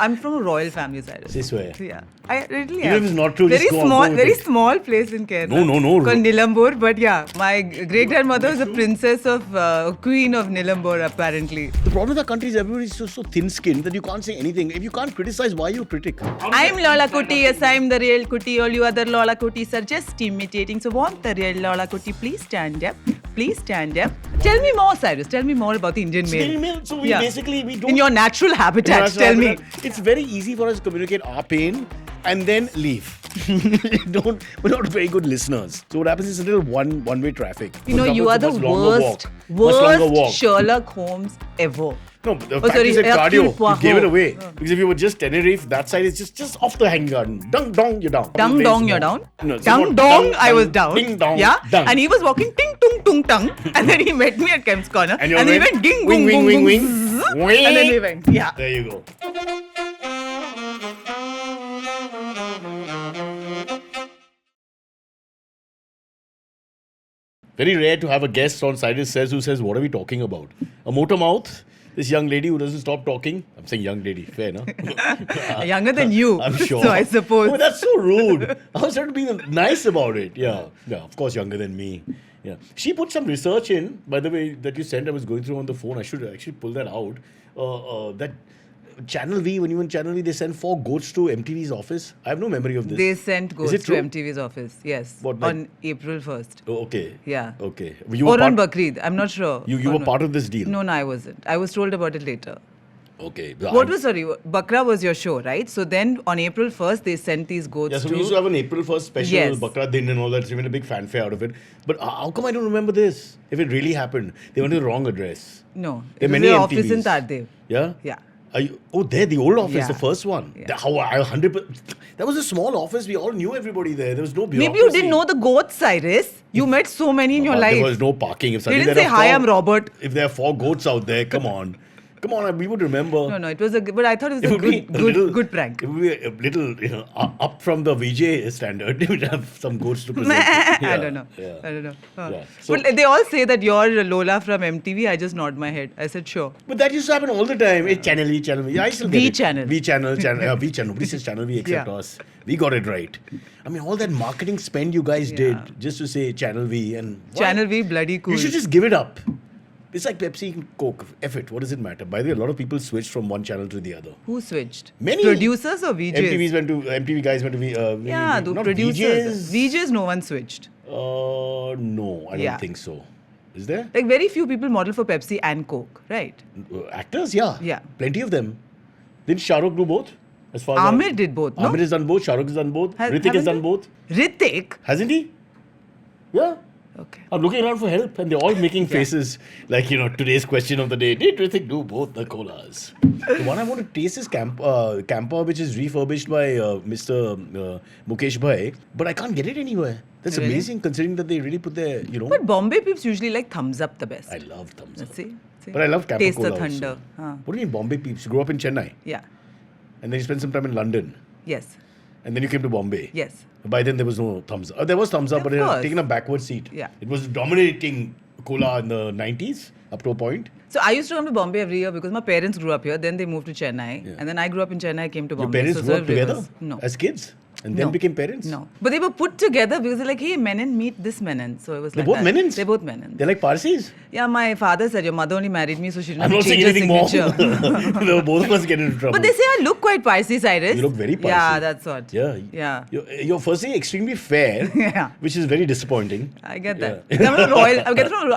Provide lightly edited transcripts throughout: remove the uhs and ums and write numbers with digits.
I'm from a royal family, Cyrus. Say swear. Yeah. I really Even am. if it's not true, very just go on, small, go with very it. small place in Kerala. No. Called Nilambur, but yeah, my great grandmother was a princess of Queen of Nilambur, apparently. The problem with our country is everybody's so thin-skinned that you can't say anything. If you can't criticize, why are you a critic? I'm Lola Kutty. Yes, I'm the real Kutty. All you other Lola Kuttys are just imitating. So, want the real Lola Kutty? Please stand up. Please stand up. Tell me more, Cyrus. Tell me more about the Indian male. So we basically we don't. In your natural habitat, tell me. It's very easy for us to communicate our pain and then leave. We're not very good listeners. So what happens is a little one-way traffic. You know, you are the worst Sherlock Holmes ever. No, the fact is that cardio, you gave it away. Because if you were just Tenerife, that side is just off the hanging garden. Dung dong, you're down. Dung dong, you're down? No, dung dong, I was down. Ding dong, yeah? dung. And he was walking ting tung tung tung. And then he met me at Kemp's Corner. And he went ding wing, boom wing, boom wing, boom. wing. And then he went, yeah. There you go. Very rare to have a guest on Cyrus Says who says, what are we talking about? A motor mouth, this young lady who doesn't stop talking. I'm saying young lady, fair, no? Younger than you. I'm sure. So I suppose. Oh, that's so rude. I was trying to be nice about it. Yeah, of course, younger than me. Yeah. She put some research in, by the way, that you sent. I was going through on the phone. I should actually pull that out. That Channel V, when you were in Channel V, they sent 4 goats to MTV's office. I have no memory of this. They sent goats to true? MTV's office, yes. What, like, on April 1st. Oh, okay. Yeah. Okay. Or on Bakrid, I'm not sure. You were part of this deal? No, I wasn't. I was told about it later. Okay. Bakra was your show, right? So then on April 1st, they sent these goats so we used to have an April 1st special, Bakra Din and all that. So we made a big fanfare out of it. But how come I don't remember this? If it really happened, they went to the wrong address. No. There It are was many the MTVs. office in Tardeo. Yeah? Yeah. There, the old office, Yeah. the first one. Yeah. 100%. That was a small office. We all knew everybody there. There was no bureaucracy. Maybe you didn't know the goats, Cyrus. You met so many in your life. There was no parking. If You didn't say, hi, I'm Robert. If there are 4 goats out there, come on. Come on, we would remember. No, it was but I thought it was a good prank. It would be a little, up from the VJ standard. It would have some goats to present. I don't know. Yeah. So, but they all say that you're Lola from MTV. I just nod my head. I said, sure. But that used to happen all the time. Hey, Channel V. Yeah, I still get it. channel. V channel. V channel. Nobody says Channel V except us. We got it right. I mean, all that marketing spend you guys did just to say Channel V and Channel V, bloody cool. You should just give it up. It's like Pepsi and Coke. F it. What does it matter? By the way, a lot of people switched from one channel to the other. Who switched? Many. Producers or VJs? MTV guys went to the not producers. VJs, no one switched. No, I don't think so. Is there? Like very few people model for Pepsi and Coke, right? Actors, yeah. Yeah. Plenty of them. Didn't Shah Rukh do both? As far as Amir did both, no? Amir has done both. Shah Rukh has done both. Hrithik has done both. Hrithik? Hasn't he? Yeah. Okay. I'm looking around for help and they're all making faces like, today's question of the day. Did Hrithik do both the colas? The one I want to taste is Campa, which is refurbished by Mr. Mukesh Bhai. But I can't get it anywhere. That's amazing considering that they really put their, But Bombay peeps usually like thumbs up the best. I love thumbs up. See? But I love Campa Taste cola the thunder. What do you mean Bombay peeps? You grew up in Chennai? Yeah. And then you spent some time in London? Yes. And then you came to Bombay? Yes. By then there was no thumbs up. There was thumbs up, but it had taken a backward seat. Yeah. It was dominating cola in the 90s up to a point. So I used to come to Bombay every year because my parents grew up here. Then they moved to Chennai. Yeah. And then I grew up in Chennai, I came to Bombay. Your parents grew up together? No. As kids? And then became parents? No. But they were put together because they're like, hey, Menon, meet this Menon. So it was they're like both Menons? They're both Menons. They're like Parsis? Yeah, my father said, your mother only married me, so she didn't I'm have not to saying change anything her signature. more. They were both of us get into trouble. But they say I look quite Parsi, Cyrus. You look very Parsi. Yeah, that's what. Yeah. You're firstly extremely fair, which is very disappointing. I get that.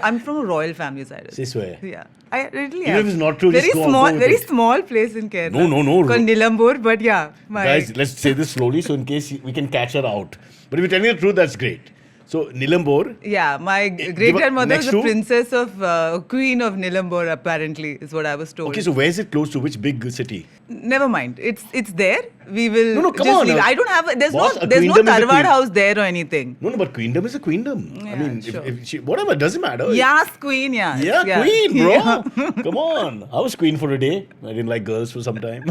I'm from a royal family, Cyrus. Say swear. Yeah. I really Even am. if it's not true, just go on, Very small place in Kerala. No. Called Nilambur, but yeah. Guys, let's say this slowly so in case we can catch her out. But if you tell me the truth, that's great. So, Nilambur. Yeah, my great grandmother was a princess of Queen of Nilambur, apparently, is what I was told. Okay, so where is it close to? Which big city? Never mind. It's there. We will. No, come on. I don't have. There's no Queendom Tarwad house there or anything. No, but queendom is a queendom. Yeah, I mean, sure. if she, whatever, doesn't matter. Yes, queen, yeah. Yeah, queen, bro. Yeah. Come on. I was queen for a day. I didn't like girls for some time.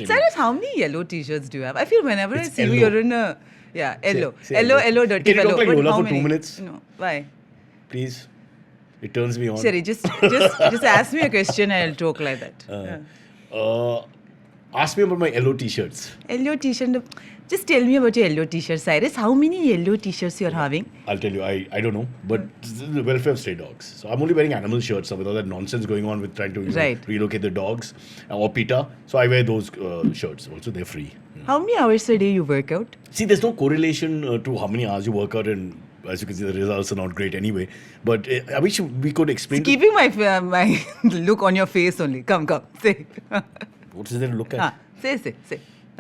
Cyrus, how many yellow t-shirts do you have? I feel whenever I see you, you're in a... Yeah, yellow. Say Yellow, dirty fellow. Can you talk like Lola for many? 2 minutes? No. Why? Please. It turns me on. Sorry, just ask me a question and I'll talk like that. Ask me about my yellow t-shirts. Yellow t-shirt. Just tell me about your yellow t-shirt, Cyrus. How many yellow t-shirts you're having? I'll tell you, I don't know, but this is the welfare of stray dogs. So I'm only wearing animal shirts with all that nonsense going on with trying to relocate the dogs or PETA. So I wear those shirts. Also, they're free. How many hours a day you work out? See, there's no correlation to how many hours you work out, and as you can see, the results are not great anyway. But I wish we could explain. Keeping my look on your face only. Come, say. What is there to look at? Say.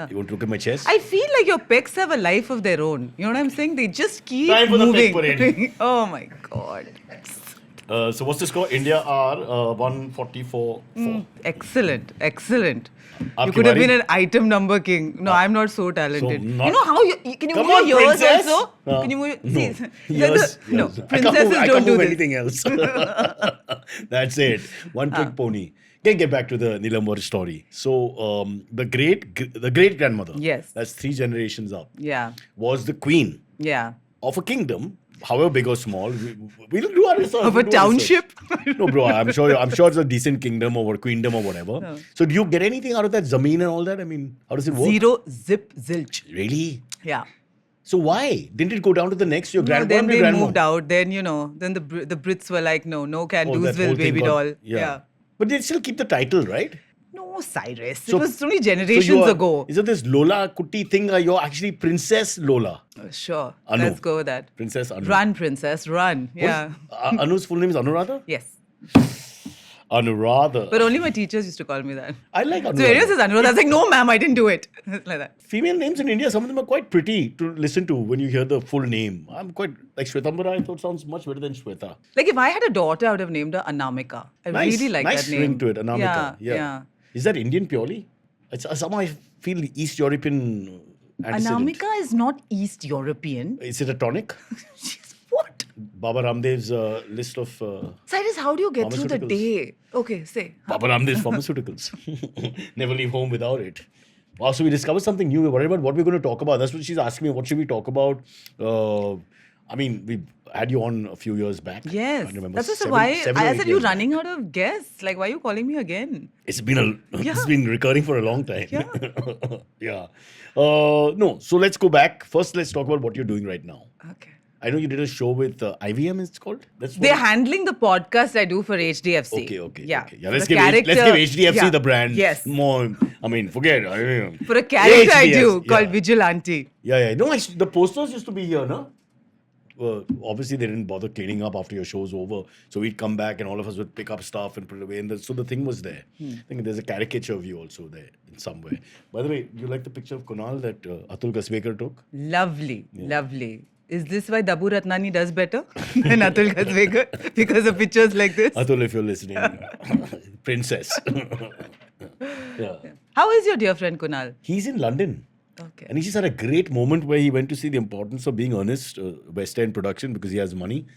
You want to look at my chest? I feel like your pecs have a life of their own. You know what I'm saying? They just keep Time for moving. the pec parade. Oh my God. So what's the score? India are 144. Excellent. Aapki You could have bari? been an item number king. No, I'm not so talented. So not- you know how can you Come move on, your ears princess. also? No. Can you move? No. See, Yes. no. I can't Princesses move, I don't can't do move this. anything else. That's it. One trick pony. Can get back to the Nilambar story. So the great grandmother. Yes. That's 3 generations up. Yeah. Was the queen Yeah. of a kingdom, however big or small. We'll do our research. Of a we'll do our research. township. No, bro. I'm sure it's a decent kingdom or queendom or whatever. No. So do you get anything out of that zameen and all that? I mean, how does it work? Zero zip zilch. Really? Yeah. So why didn't it go down to the next? Your No, grandpa then and they your grandma. moved out. Then then the Brits were like, no can Oh, do's that will whole thing baby got- doll. Yeah. But they still keep the title, right? No, Cyrus. So- it was only So generations you are- ago. Is it this Lola Kutty thing? You're actually Princess Lola. Sure. Anu. Let's go with that. Princess Anu. Run, princess, run. Yeah. Anu's full name is Anuradha? Yes. Anuradha. But only my teachers used to call me that. I like Anuradha. So anyone says Anuradha, I was like, no, ma'am, I didn't do it. Like that. Female names in India, some of them are quite pretty to listen to when you hear the full name. I'm quite like Shwetambara. I thought sounds much better than Shweta. Like if I had a daughter, I would have named her Anamika. I Nice, really like nice that name. ring to it, Anamika. Yeah. Is that Indian purely? It's somehow I feel East European antecedent. Anamika is not East European. Is it a tonic? She's what? Baba Ramdev's list of Cyrus, how do you get through the Pharmaceuticals. day? Okay, say. Baba Ramdev's pharmaceuticals. Never leave home without it. Wow, so we discovered something new. We're worried about what we're going to talk about. That's what she's asking me. What should we talk about? I mean, we had you on a few years back. Yes. I remember. That's just seven why or I eight said you're years back. running out of guests. Like, why are you calling me again? It's been it's been recurring for a long time. Yeah. Yeah. No, so let's go back. First, let's talk about what you're doing right now. Okay. I know you did a show with IVM, it's called? That's what They're handling the podcast I do for HDFC. Okay. Yeah. Yeah, For let's a give HDFC yeah. the brand. Yes. More, I mean, forget. I mean, For a character I do HDFC, called yeah. Vigilante. Yeah. No, the posters used to be here, no? Obviously, they didn't bother cleaning up after your show's over. So we'd come back and all of us would pick up stuff and put it away. And so the thing was there. I think there's a caricature of you also there in some way. By the way, you like the picture of Kunal that Atul Kasbekar took? Lovely. Is this why Dabu Ratnani does better than Atul Kasbekar? Because of pictures like this? Atul, if you're listening, princess. Yeah. How is your dear friend Kunal? He's in London. Okay. And he just had a great moment where he went to see the importance of being earnest, West End production, because he has money.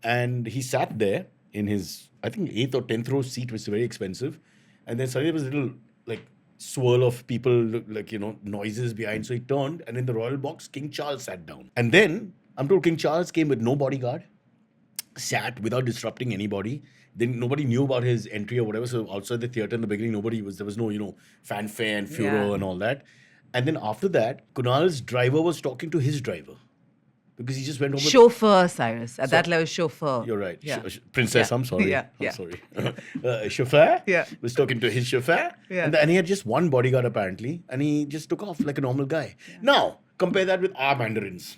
And he sat there in his, I think, 8th or 10th row seat, which is very expensive. And then suddenly there was a little, like, swirl of people, like, noises behind. So he turned, and in the royal box, King Charles sat down. And then, I'm told King Charles came with no bodyguard, sat without disrupting anybody. Then nobody knew about his entry or whatever. So outside the theatre in the beginning, there was no, fanfare and furor and all that. And then after that, Kunal's driver was talking to his driver. Because he just went over. Chauffeur, Cyrus. At that level, chauffeur. You're right. Yeah. Princess, Yeah. I'm sorry. Yeah. I'm sorry. Chauffeur Yeah. was talking to his chauffeur. Yeah. And he had just one bodyguard apparently. And he just took off like a normal guy. Yeah. Now, compare that with our mandarins.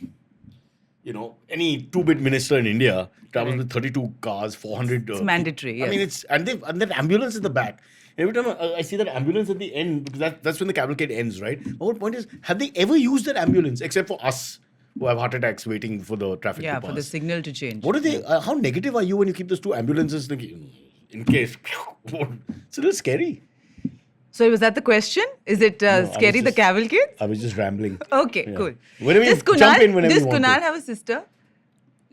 Any 2-bit minister in India travels with 32 cars, 400. It's mandatory. Yes. I mean, and that ambulance in the back. Every time I see that ambulance at the end, because that's when the cavalcade ends, right? My whole point is, have they ever used that ambulance except for us who have heart attacks waiting for the traffic to pass? for the signal to change. What are they? How negative are you when you keep those 2 ambulances in case? It's a little scary. So was that the question? Is it scary, the cavalcade? I was just rambling. Okay, Yeah. cool. Whenever you Does jump in whenever does you want Kunal to. have a sister?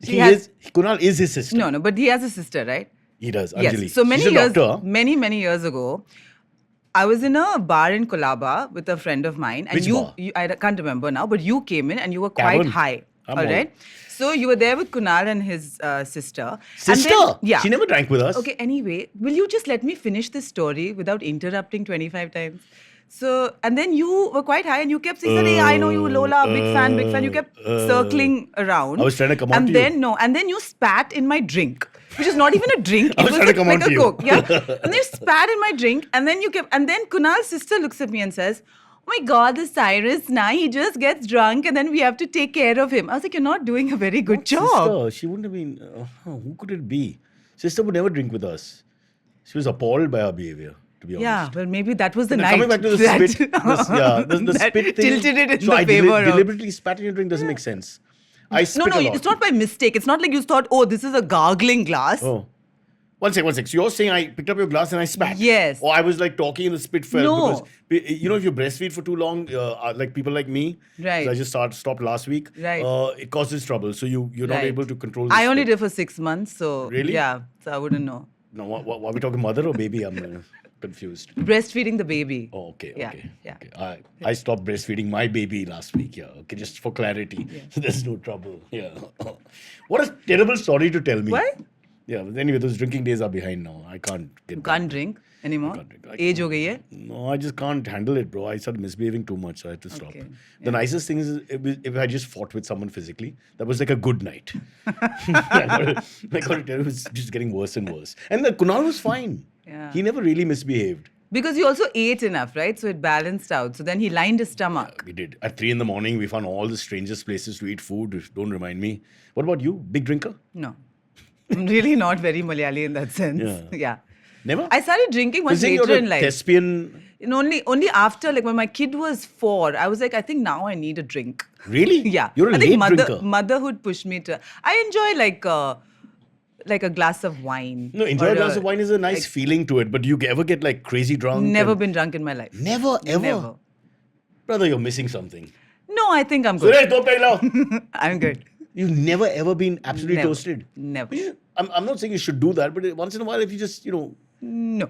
Kunal is his sister. No, but he has a sister, right? He does, Anjali. Yes. So She's a doctor. many years ago, I was in a bar in Colaba with a friend of mine. And Which bar? I can't remember now, but you came in and you were quite Cavern. high. I'm All all- right. So you were there with Kunal and his sister. Sister? And then, yeah. She never drank with us. Okay, anyway, will you just let me finish this story without interrupting 25 times? So, and then you were quite high and you kept saying, hey, I know you, Lola, big fan. You kept circling around. I was trying to come on and to then, you. No, and then you spat in my drink, which is not even a drink. I was trying to come on like to a you. Coke. Yeah. And then you spat in my drink and then and then Kunal's sister looks at me and says, oh my God, the Cyrus, he just gets drunk and then we have to take care of him. I was like, you're not doing a very good job. Sister, she wouldn't have been, who could it be? Sister would never drink with us. She was appalled by our behavior, to be honest. Yeah, well, maybe that was the Now, night. coming back to the spit, the that spit thing. tilted it in so the I favor of... deliberately spat in your drink doesn't make sense. I spit a lot. It's not by mistake. It's not like you thought, oh, this is a gargling glass. Oh. One sec. So you're saying I picked up your glass and I spat? Yes. Or I was like talking and the spit fell? No. Because, you know, if you breastfeed for too long, like people like me, Right. so I just stopped last week, Right. It causes trouble. So you're not Right. able to control the I only spit. did for 6 months, so... Really? Yeah, so I wouldn't know. No, what, are we talking mother or baby? I'm confused. Breastfeeding the baby. Oh, okay. Yeah, Okay. yeah. Okay. I stopped breastfeeding my baby last week. Yeah. Okay. Just for clarity. Yeah. So there's no trouble. Yeah. What a terrible story to tell me. Why? Yeah. But anyway, those drinking days are behind now. I can't get You back. can't drink anymore? I can't drink. Age ho gayi hai? No, I just can't handle it, bro. I started misbehaving too much, so I had to stop. Okay. The nicest thing is if I just fought with someone physically, that was like a good night. I got to tell you, it was just getting worse and worse. And then Kunal was fine. Yeah. He never really misbehaved. Because he also ate enough, right? So it balanced out. So then he lined his stomach. We did. At 3 a.m, we found all the strangest places to eat food. Don't remind me. What about you? Big drinker? No. I'm really not very Malayali in that sense. Yeah. Never? I started drinking once You're later a in life. thespian. Only after, like when my kid was 4, I was like, I think now I need a drink. Really? Yeah. You're a I think late drinker. motherhood pushed me to... I enjoy like a glass of wine. No, enjoy or a glass of wine is a nice feeling to it, but do you ever get like crazy drunk? Never and- been drunk in my life. Never, ever? Never. Brother, you're missing something. No, I think I'm good. Suresh, don't play loud. I'm good. You've never ever been absolutely Never. toasted. Never. I'm not saying you should do that, but once in a while, if you just, No.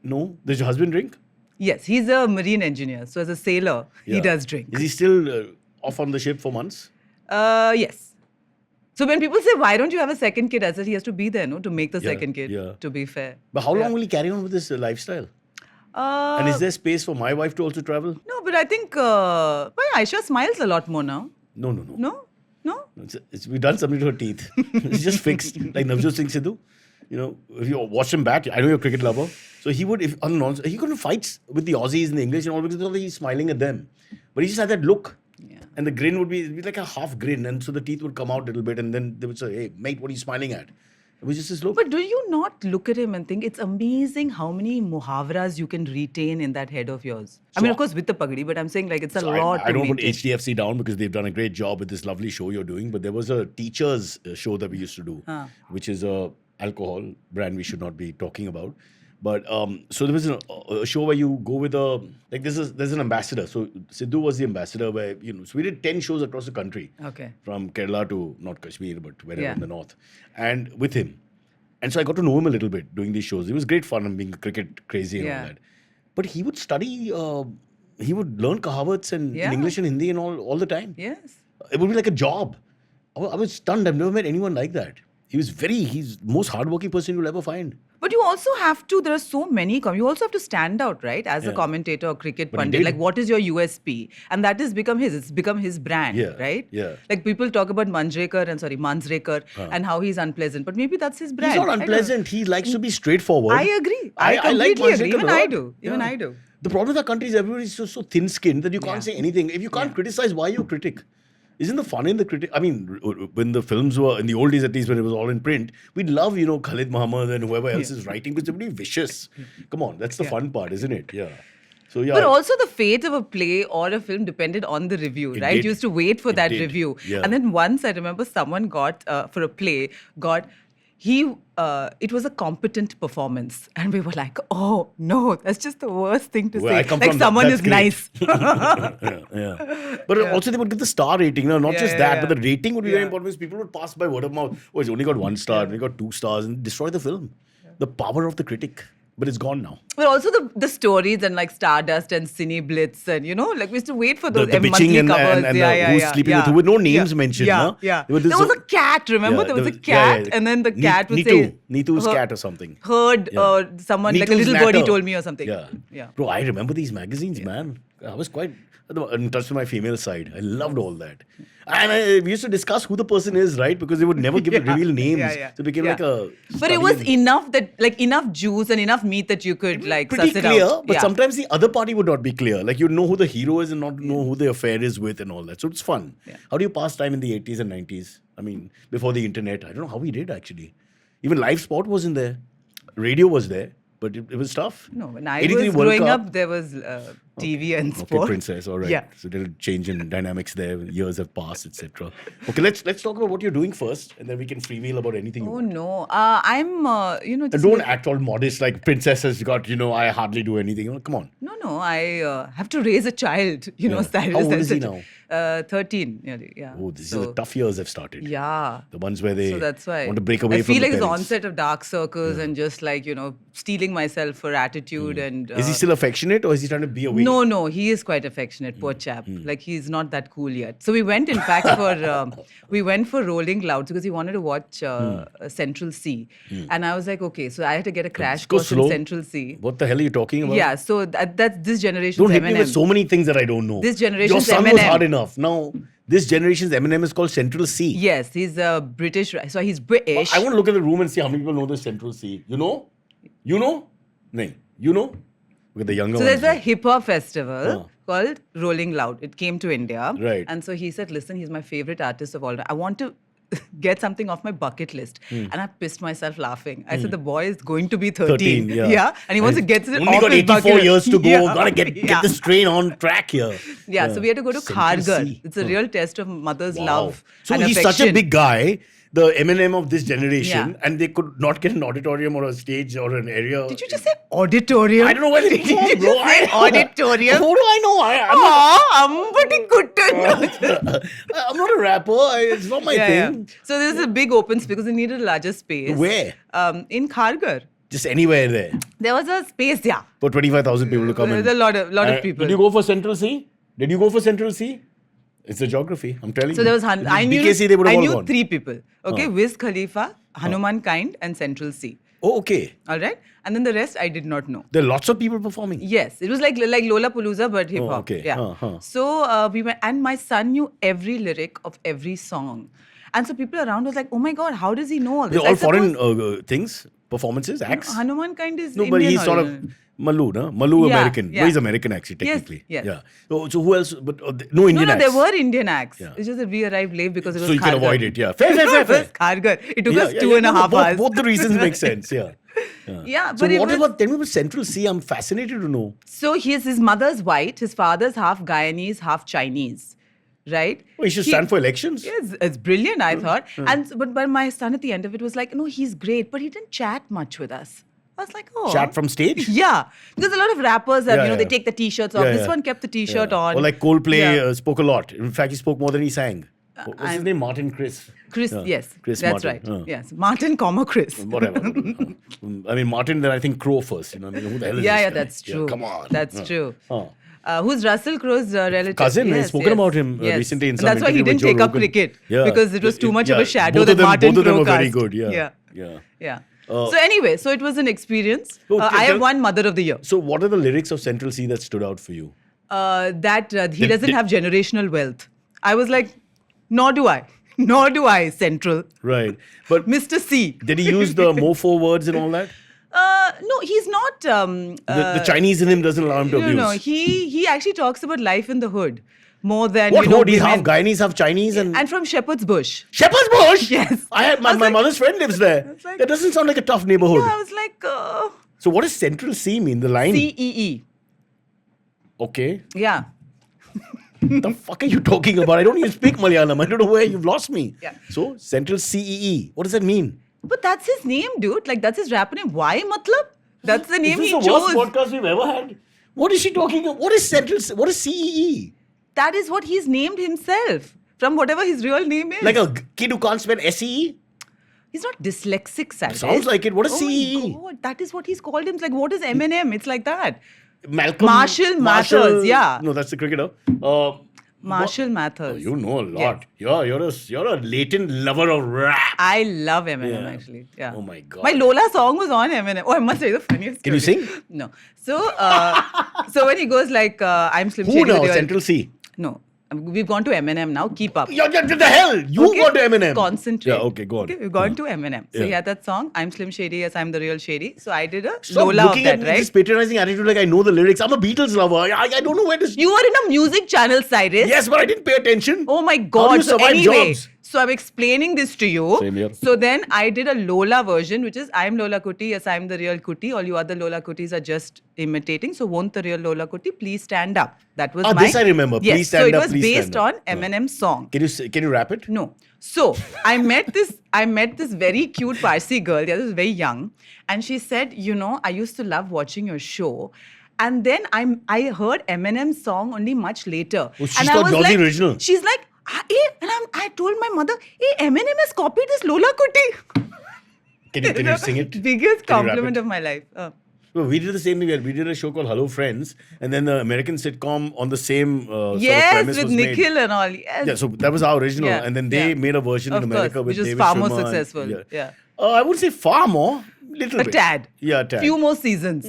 no. Does your husband drink? Yes, he's a marine engineer. So as a sailor, he Yeah. does drink. Is he still off on the ship for months? Yes. So when people say, why don't you have a second kid? I said, he has to be there, no, to make the Yeah, second kid, yeah. to be fair. But how long will he carry on with this lifestyle? And is there space for my wife to also travel? No, but I think Aisha smiles a lot more now. No. No? We've done something to her teeth. It's just fixed. Like Navjot Singh Siddhu. If you watch him back, I know you're a cricket lover. So he would, he couldn't fight with the Aussies and the English and all because he's smiling at them. But he just had that look. Yeah. And the grin would be like a half grin. And so the teeth would come out a little bit. And then they would say, hey, mate, what are you smiling at? It was just his look. But do you not look at him and think it's amazing how many muhavras you can retain in that head of yours? I mean, of course, with the pagdi, but I'm saying like it's a lot I to don't put maintain. HDFC down because they've done a great job with this lovely show you're doing. But there was a teacher's show that we used to do, which is a alcohol brand we should not be talking about. But so there was a show where you go with there's an ambassador. So Siddhu was the ambassador where, so we did 10 shows across the country. Okay. From Kerala to, not Kashmir, but wherever Yeah. in the north. And with him. And so I got to know him a little bit doing these shows. It was great fun and being cricket crazy and all that. But he would study, he would learn kahawats and in English and Hindi and all the time. Yes. It would be like a job. I was stunned. I've never met anyone like that. He's the most hardworking person you'll ever find. But you also have to, there are so many, you also have to stand out, right? As a Yeah. commentator or cricket But he pundit. did. Like, what is your USP? And that has become it's become his brand, Yeah, right? yeah. Like, people talk about Manjrekar and how he's unpleasant. But maybe that's his brand. He's not I don't know. unpleasant. He likes to be straightforward. I agree. I like completely agree. Manjrekar Even a I lot. do. Even Yeah. I do. The problem with our country is everybody's so thin-skinned that you can't Yeah. say anything. If you can't Yeah. criticize, why are you a critic? Isn't the fun in the critic? I mean, when the films were, in the old days at least, when it was all in print, we'd love, Khalid Muhammad and whoever else is writing because they're really vicious. Come on, that's the fun part, isn't it? Yeah. So, yeah. But also the fate of a play or a film depended on the review, It right? did. You used to wait for It that did. review. Yeah. And then once I remember someone got, for a play, it was a competent performance. And we were like, oh, no, that's just the worst thing to Where I say. come Like from, someone that's is great. nice. yeah. But also they would give the star rating, not Yeah, just yeah, that, yeah. but the rating would be very Yeah. important because people would pass by word of mouth. Oh, it's only got 1 star, only got 2 stars and destroy the film. The power of the critic. but it's gone now. But also the stories and like Stardust and Cine Blitz and like we used to wait for The those bitching monthly and covers. who's sleeping with who, with no names mentioned. Yeah, No? yeah. There There was a cat. Remember, there was a cat, and then the cat would say Neetu's cat or something. Heard someone like a Neetu's little birdie natter. told me or something. Yeah. Bro, I remember these magazines, man. I was quite in touch with my female side. I loved all that. And we used to discuss who the person is, right? Because they would never reveal names. Yeah. So it became like a... But it was enough enough juice and enough meat that you could like pretty suss it clear, out. but sometimes the other party would not be clear. Like you know who the hero is and not know who the affair is with and all that. So it's fun. Yeah. How do you pass time in the 80s and 90s? I mean, before the internet. I don't know how we did actually. Even live sport wasn't there. Radio was there, but it was tough. No, when I 83 was World growing Cup. up, there was TV and sport. Okay, princess, all right. Yeah. So there'll change in dynamics there. Years have passed, etc. Okay, let's talk about what you're doing first, and then we can freewheel about anything you Oh want. no, I'm And just don't act all modest like princess has got, I hardly do anything. Come on. No, I have to raise a child. Cyrus. How old is he now? 13 nearly. Yeah. Oh, these are the tough years have started. Yeah. The ones where they So that's why want to break away I from feel like the it's parents. onset of dark circles and just like stealing myself for attitude and. Is he still affectionate or is he trying to be away? No, he is quite affectionate. Poor chap. Like he's not that cool yet. So we went, in fact, for Rolling Louds because he wanted to watch Central C, and I was like, okay, so I had to get a crash Go course slow. in Central C. What the hell are you talking about? Yeah, so that's this generation's Don't hit me with Eminem. so many things that I don't know. This generation's Your son was Eminem. hard enough. Now, this generation's Eminem is called Central C. Yes, he's British. So he's British. I want to look at the room and see how many people know the Central C. You know? No. You know? Look at the younger So ones. there's a hip hop festival called Rolling Loud. It came to India. Right. And so he said, listen, he's my favorite artist of all time. I want to get something off my bucket list. And I pissed myself laughing. I said, the boy is going to be 13. 13, yeah. And he wants to get it Only off got his 84 bucket list. years to go. Yeah. Gotta get this train on track here. Yeah, so we had to go to Central Kharghar. C. It's a real test of mother's Wow. love So and he's affection. such a big guy, the Eminem of this generation, Yeah. and they could not get an auditorium or a stage or an area. Did you just say auditorium? I don't know where they Did you from, just bro. say auditorium? Who do I know? I'm pretty good to know. I'm not a rapper. It's not my thing. So there's a big open space because they needed a larger space. Where? In Kharghar. Just anywhere there. There was a space, yeah. For 25,000 people to come in. There's a lot of people. Did you go for Central C? It's the geography. I'm telling you. So there was I knew BKC, they would have all I knew gone. 3 people. Okay, Wiz Khalifa, Hanuman Kind, and Central C. Oh, okay. All right, and then the rest I did not know. There are lots of people performing. Yes, it was like Lola Palooza, but hip hop. okay. Yeah. So we went, and my son knew every lyric of every song, and so people around was like, "Oh my God, how does he know all this?" They're all I suppose- foreign things, performances, acts. Hanuman Kind is No, Indian but he's sort of original. Malu, no? Malu Yeah, American. yeah. No, he's American actually, Yes, technically. yes. Yeah. So who else? But no Indian No, acts. there were Indian acts. Yeah. It's just that we arrived late because it was So you can Kharghar. avoid it, yeah. Fair. It was Kharghar. It took us 2.5 hours. Both the reasons make sense, yeah. Yeah, So but it what was, about, tell me about Central C, I'm fascinated to know. so his mother's white, his father's half Guyanese, half Chinese, right? Oh, he should stand for elections? Yes, it's brilliant, I thought. And but my son at the end of it was like, no, he's great, but he didn't chat much with us. I was like, oh. Chat from stage? Yeah, because a lot of rappers have, Yeah, they yeah. take the t-shirts off. Yeah, This yeah. one kept the t-shirt Yeah. on. Or like Coldplay Yeah. spoke a lot. In fact, he spoke more than he sang. What's his name? Martin Chris. Chris, Yeah. yes, Chris that's Martin. right. Yes, Martin, Chris. Whatever. I mean, Martin, then I think Crow first. I mean, who the hell is Yeah, this yeah, guy? that's true. Come on. That's true. Oh. Who's Russell Crowe's relative? Cousin, yes, I've spoken about him yes. recently in And some that's why he interview with didn't take Joe up Rogan. cricket Yeah. because it was too much of Yeah. a shadow Both that of them, Martin both of them Crowe were very cast. good. Yeah. Yeah. Yeah. Yeah. Uh, So anyway, so it was an experience. So I have one Mother of the Year. So what are the lyrics of Central C that stood out for you? That he doesn't have generational wealth. I was like, nor do I. Nor do I, Central. Right. But Mr. C. did he use the mofo words and all that? No, he's not. The Chinese in him doesn't allow him to abuse. No. He actually talks about life in the hood more than What hood? He's women. half Guyanese, half Chinese, and from Shepherd's Bush. Shepherd's Bush. Yes. I had I was my like- mother's friend lives there. was like- That doesn't sound like a tough neighborhood. Yeah, I was like, So what does Central C mean? The line. CEE. Okay. Yeah. The fuck are you talking about? I don't even speak Malayalam. I don't know where you've lost me. Yeah. So Central CEE. What does that mean? But that's his name, dude. Like, that's his rap name. Why, matlab? That's the name Is he this the chose. worst podcast we've ever had? What is she talking about? What is Central? What is CEE? That is what he's named himself from whatever his real name is. Like a kid who can't spell SEE? He's not dyslexic, Cyrus. Sounds like it. What is Oh CEE? my God, that is what he's called him. It's like, what is Eminem? It's like that. Malcolm Marshall Mathers, yeah. No, that's the cricketer. Marshall Mathers. You know a lot. You're a latent lover of rap. I love Eminem, actually. Yeah. Oh my God. My Lola song was on Eminem. Oh, I must say the funniest Can you story. sing? No. So, so when he goes like, I'm Slim Who Shady. now? with your- Central C. No. We've gone to Eminem now. Keep up. Yeah, the hell? You Okay? got to Eminem. Concentrate. Yeah, okay, go on. Okay, we've gone to Eminem. So he Yeah. had that song, I'm Slim Shady, yes, I'm the real Shady. So I did a Stop Lola of looking that, at me right? this patronizing attitude like I know the lyrics. I'm a Beatles lover. I don't know where this... You were in a music channel, Cyrus. Yes, but I didn't pay attention. Oh my How do God. you So survive anyway, jobs? so I'm explaining this to you. Same here. So then I did a Lola version, which is I'm Lola Kutty, yes, I'm the real Kutty. All you other Lola Kutties are just imitating. So won't the real Lola Kutty please stand up? That was my... This I remember. Yes. Please stand so it up, was please based stand on up. Eminem's song. Can you rap it? No. So I met this very cute Parsi girl. The other was very young. And she said, you know, I used to love watching your show. And then I heard Eminem's song only much later. Oh, she and thought I was you're the like, original. She's like, I told my mother, hey, Eminem has copied this Lola Kutty. Can you sing it? Biggest Can you rap compliment it? of my life. Well, we did the same thing. We did a show called Hello Friends, and then the American sitcom on the same sort of Yes, premise with was made. Nikhil and all. Yes. Yeah, so that was our original, Yeah, and then they yeah. made a version in Of America course, with which was David far more Shubhman. successful. Yeah. I would say far more, little A bit. tad. Yeah, a tad. Few more seasons.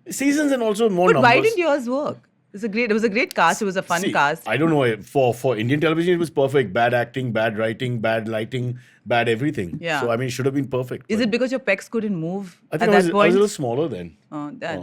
Seasons and also more But numbers. why didn't yours work? It was a great cast. It was a fun See, cast. I don't know. For Indian television, it was perfect. Bad acting, bad writing, bad lighting, bad everything. Yeah. So I mean, it should have been perfect. Is but it because your pecs couldn't move I at think that I was a point? little smaller then. Oh, that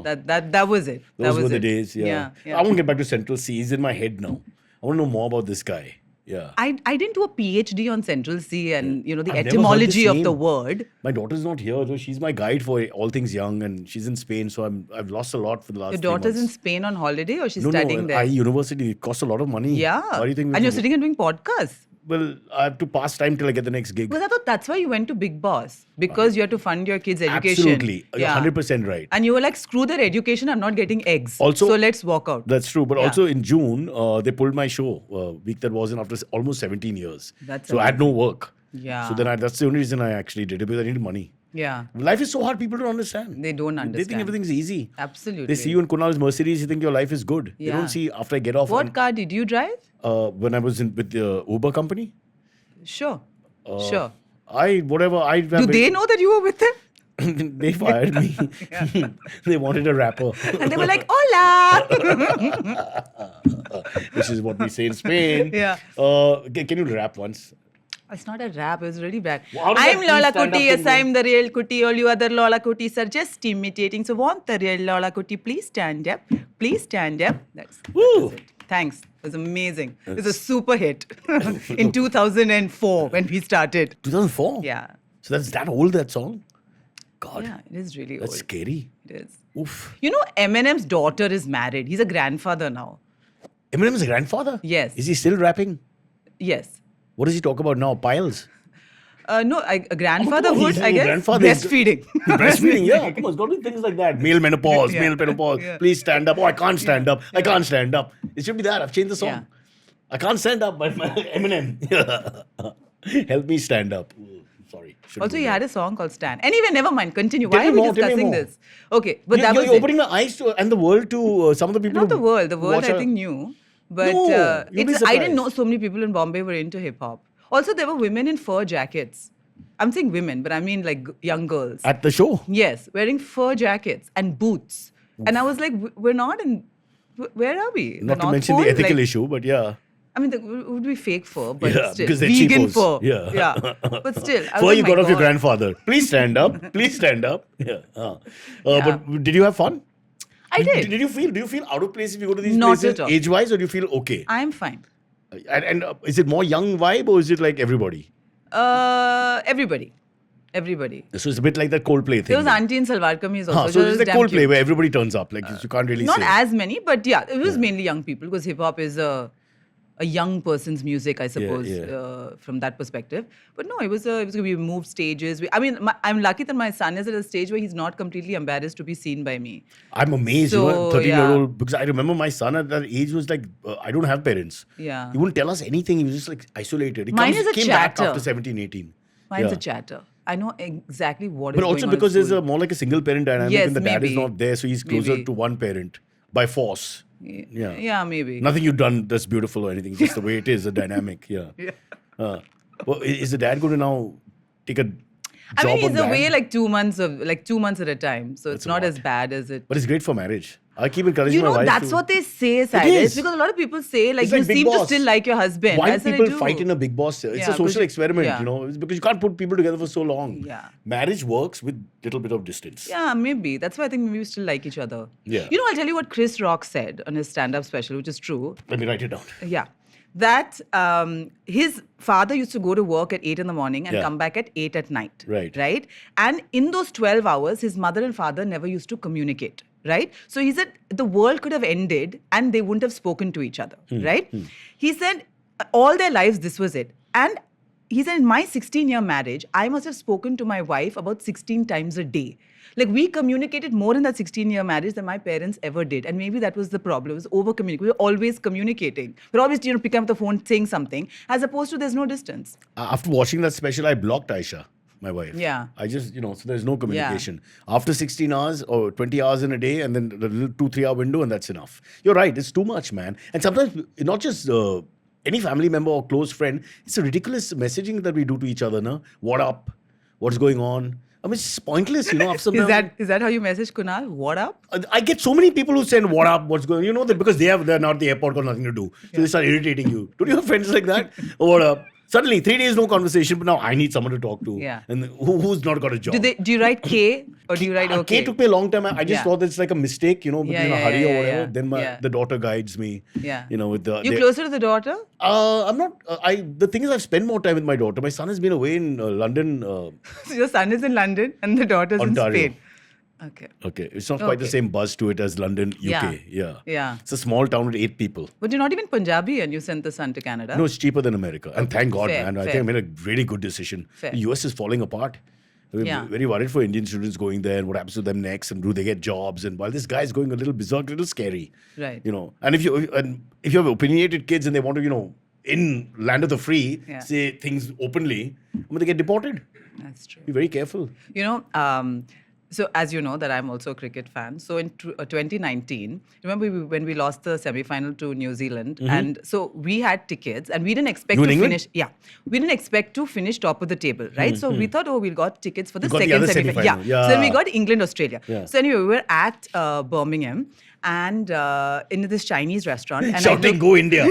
was it. That Those was were the it. days. Yeah. Yeah. I want to get back to Central C. He's in my head now. I want to know more about this guy. Yeah. I didn't do a PhD on Central C and the I've never heard etymology this of the name. word. My daughter's not here, so she's my guide for all things young, and she's in Spain. So I've lost a lot for the last. Your 3 daughter's in months. Spain on holiday or she's No, studying there? university. It costs a lot of money. Yeah. Why do you think? And you're sitting and doing podcasts. Well, I have to pass time till I get the next gig. Because I thought that's why you went to Big Boss. Because you had to fund your kids' education. Absolutely, you're 100% right. And you were like, screw their education, I'm not getting eggs. Also- so let's walk out. That's true. But Yeah. also in June, they pulled my show week that was in after almost 17 years. That's so I had no work. Yeah. So then that's the only reason I actually did it, because I needed money. Yeah. Life is so hard, people don't understand. They don't They understand. think everything's easy. Absolutely. They see you in Kunal's Mercedes, you think your life is good. They Yeah. don't see after I get off What car did you drive? when I was with the Uber company. Sure. Sure. Do Do they know that you were with them? They fired me. They wanted a rapper, And they were like, hola. which is what we say in Spain. Yeah. Can you rap once? It's not a rap. It was really bad. How does I'm that Lola please stand Kutty. up Yes, and I'm the real Kutty. All you other Lola Kutties are just imitating. So want the real Lola Kutty? Please stand up. Please stand up. That's Woo. it. Thanks. It was amazing. It was a super hit in 2004 when we started. 2004? Yeah. So that's that old, that song? God, Yeah, it is really that's old. scary. It is. Oof. You know, Eminem's daughter is married. He's a grandfather now. Eminem's grandfather? Yes. Is he still rapping? Yes. What does he talk about now? Piles? No, grandfatherhood, he's I a guess. grandfather. Breastfeeding. Breastfeeding, yeah. Come on, it's got to be things like that. Male menopause, Yeah. male menopause. Yeah. Please stand up. Oh, I can't stand up. I can't stand up. It should be that. I've changed the song. Yeah. I can't stand up, but Eminem. Help me stand up. Ooh, sorry. Shouldn't Also, do he that. had a song called Stan. Anyway, never mind. Continue. Tell Why me are we more, tell me discussing more. this? Okay, but that was You're it. opening the eyes and the world to some of the people. Not the who world. The world, watch I think, knew. But No, you'll be I didn't surprised. know so many people in Bombay were into hip hop. Also, there were women in fur jackets. I'm saying women, but I mean like young girls. At the show. Yes, wearing fur jackets and boots. And I was like, we're not in. Where are we? The Not to North mention Pole? the ethical Like, issue, but yeah. I mean, it would be fake fur, but Yeah, still. because they're Vegan cheapos. fur. Yeah. Yeah. But still. I was Fur like, you my got off your God. grandfather. Please stand up. Please stand up. Yeah. But did you have fun? I did. Do you feel out of place if you go to these Not places at all. age-wise, or do you feel okay? I'm fine. And is it more young vibe, or is it like everybody? Everybody. Everybody. So it's a bit like that Coldplay thing. There was then. Auntie in Salwar Kameez also. So which it's was like damn Coldplay cute. where everybody turns up. Like you can't really Not say. as many, but yeah, it was mainly young people because hip hop is a young person's music, I suppose, yeah. from that perspective. But no, it was we moved stages. I'm lucky that my son is at a stage where he's not completely embarrassed to be seen by me. I'm amazed, So, 13-year-old, because I remember my son at that age was like, I don't have parents. Yeah. He wouldn't tell us anything. He was just like isolated. He Mine is a came back chatter. after 17, 18. Mine's a chatter. I know exactly what is But going also on because in there's school. more like a single parent dynamic Yes, and the dad is maybe. not there, so he's closer Maybe. to one parent by force. Yeah. Yeah, maybe. Nothing you've done that's beautiful or anything. Just the way it is, a dynamic. Yeah. Well, is the dad going to now take a job I mean, he's on away land? like 2 months at a time, so it's a not lot. as bad as it. But it's great for marriage. I keep encouraging You my know, wife that's to- what they say, Cyrus. is. Because a lot of people say, like, It's you like Big seem to Boss. still like your husband. Why I do said, I people do. fight in a Big Boss? It's Yeah, a 'cause social you- experiment, yeah. you know. It's because you can't put people together for so long. Yeah. Marriage works with little bit of distance. Yeah, maybe. That's why I think maybe we still like each other. Yeah. You know, I'll tell you what Chris Rock said on his stand-up special, which is true. Let me write it down. Yeah. That his father used to go to work at 8 in the morning and Yeah. come back at 8 at night. Right. Right? And in those 12 hours, his mother and father never used to communicate. Right? So he said the world could have ended and they wouldn't have spoken to each other. Right? He said all their lives, this was it. And he said, in my 16-year marriage, I must have spoken to my wife about 16 times a day. Like, we communicated more in that 16-year marriage than my parents ever did. And maybe that was the problem. It was over-communicating. We were always communicating. We're always, picking up the phone, saying something, as opposed to there's no distance. After watching that special, I blocked Aisha, my wife. Yeah. I just, so there's no communication. After 16 hours or 20 hours in a day and then the little 2-3 hour window, and that's enough. You're right. It's too much, man. And sometimes, not just any family member or close friend, it's a ridiculous messaging that we do to each other. No? What up? What's going on? I mean, it's pointless, after Is that how you message Kunal? What up? I get so many people who send what up, what's going on. You know that because they're not at the airport, got nothing to do. So they start irritating you. Don't you have friends like that? What up? Suddenly, 3 days no conversation, but now I need someone to talk to. Yeah. And who's not got a job? Do you write K or do you write okay? K took me a long time. I just Yeah. thought it's like a mistake, between Yeah, a yeah, hurry yeah, or whatever. yeah. Then Yeah. the daughter guides me. Yeah. With the. You closer to the daughter? I'm not. The thing is, I've spent more time with my daughter. My son has been away in London. So your son is in London and the daughter's Ontario. in Spain. Okay. Okay, it's not quite the Okay. same buzz to it as London, UK. Yeah. Yeah. It's a small town with 8 people. But you're not even Punjabi and you sent the son to Canada. No, it's cheaper than America. And thank God, Fair, man. I fair. think I made a really good decision. Fair. The US is falling apart. We're Yeah. very worried for Indian students going there and what happens to them next and do they get jobs. And while this guy is going a little berserk, a little scary. Right. And if you have opinionated kids and they want to, in land of the free, Yeah. say things openly, they get deported. That's true. Be very careful. So as you know that I'm also a cricket fan. So in 2019, remember when we lost the semi-final to New Zealand, and so we had tickets, and we didn't expect You in to England? finish. Yeah, we didn't expect to finish top of the table, right? So we thought, we got tickets for the You got the second other semi-final. semi-final. Yeah. So then we Yeah. got England, Australia. Yeah. So anyway, we were at Birmingham. And in this Chinese restaurant, and Shouting, "Go India!"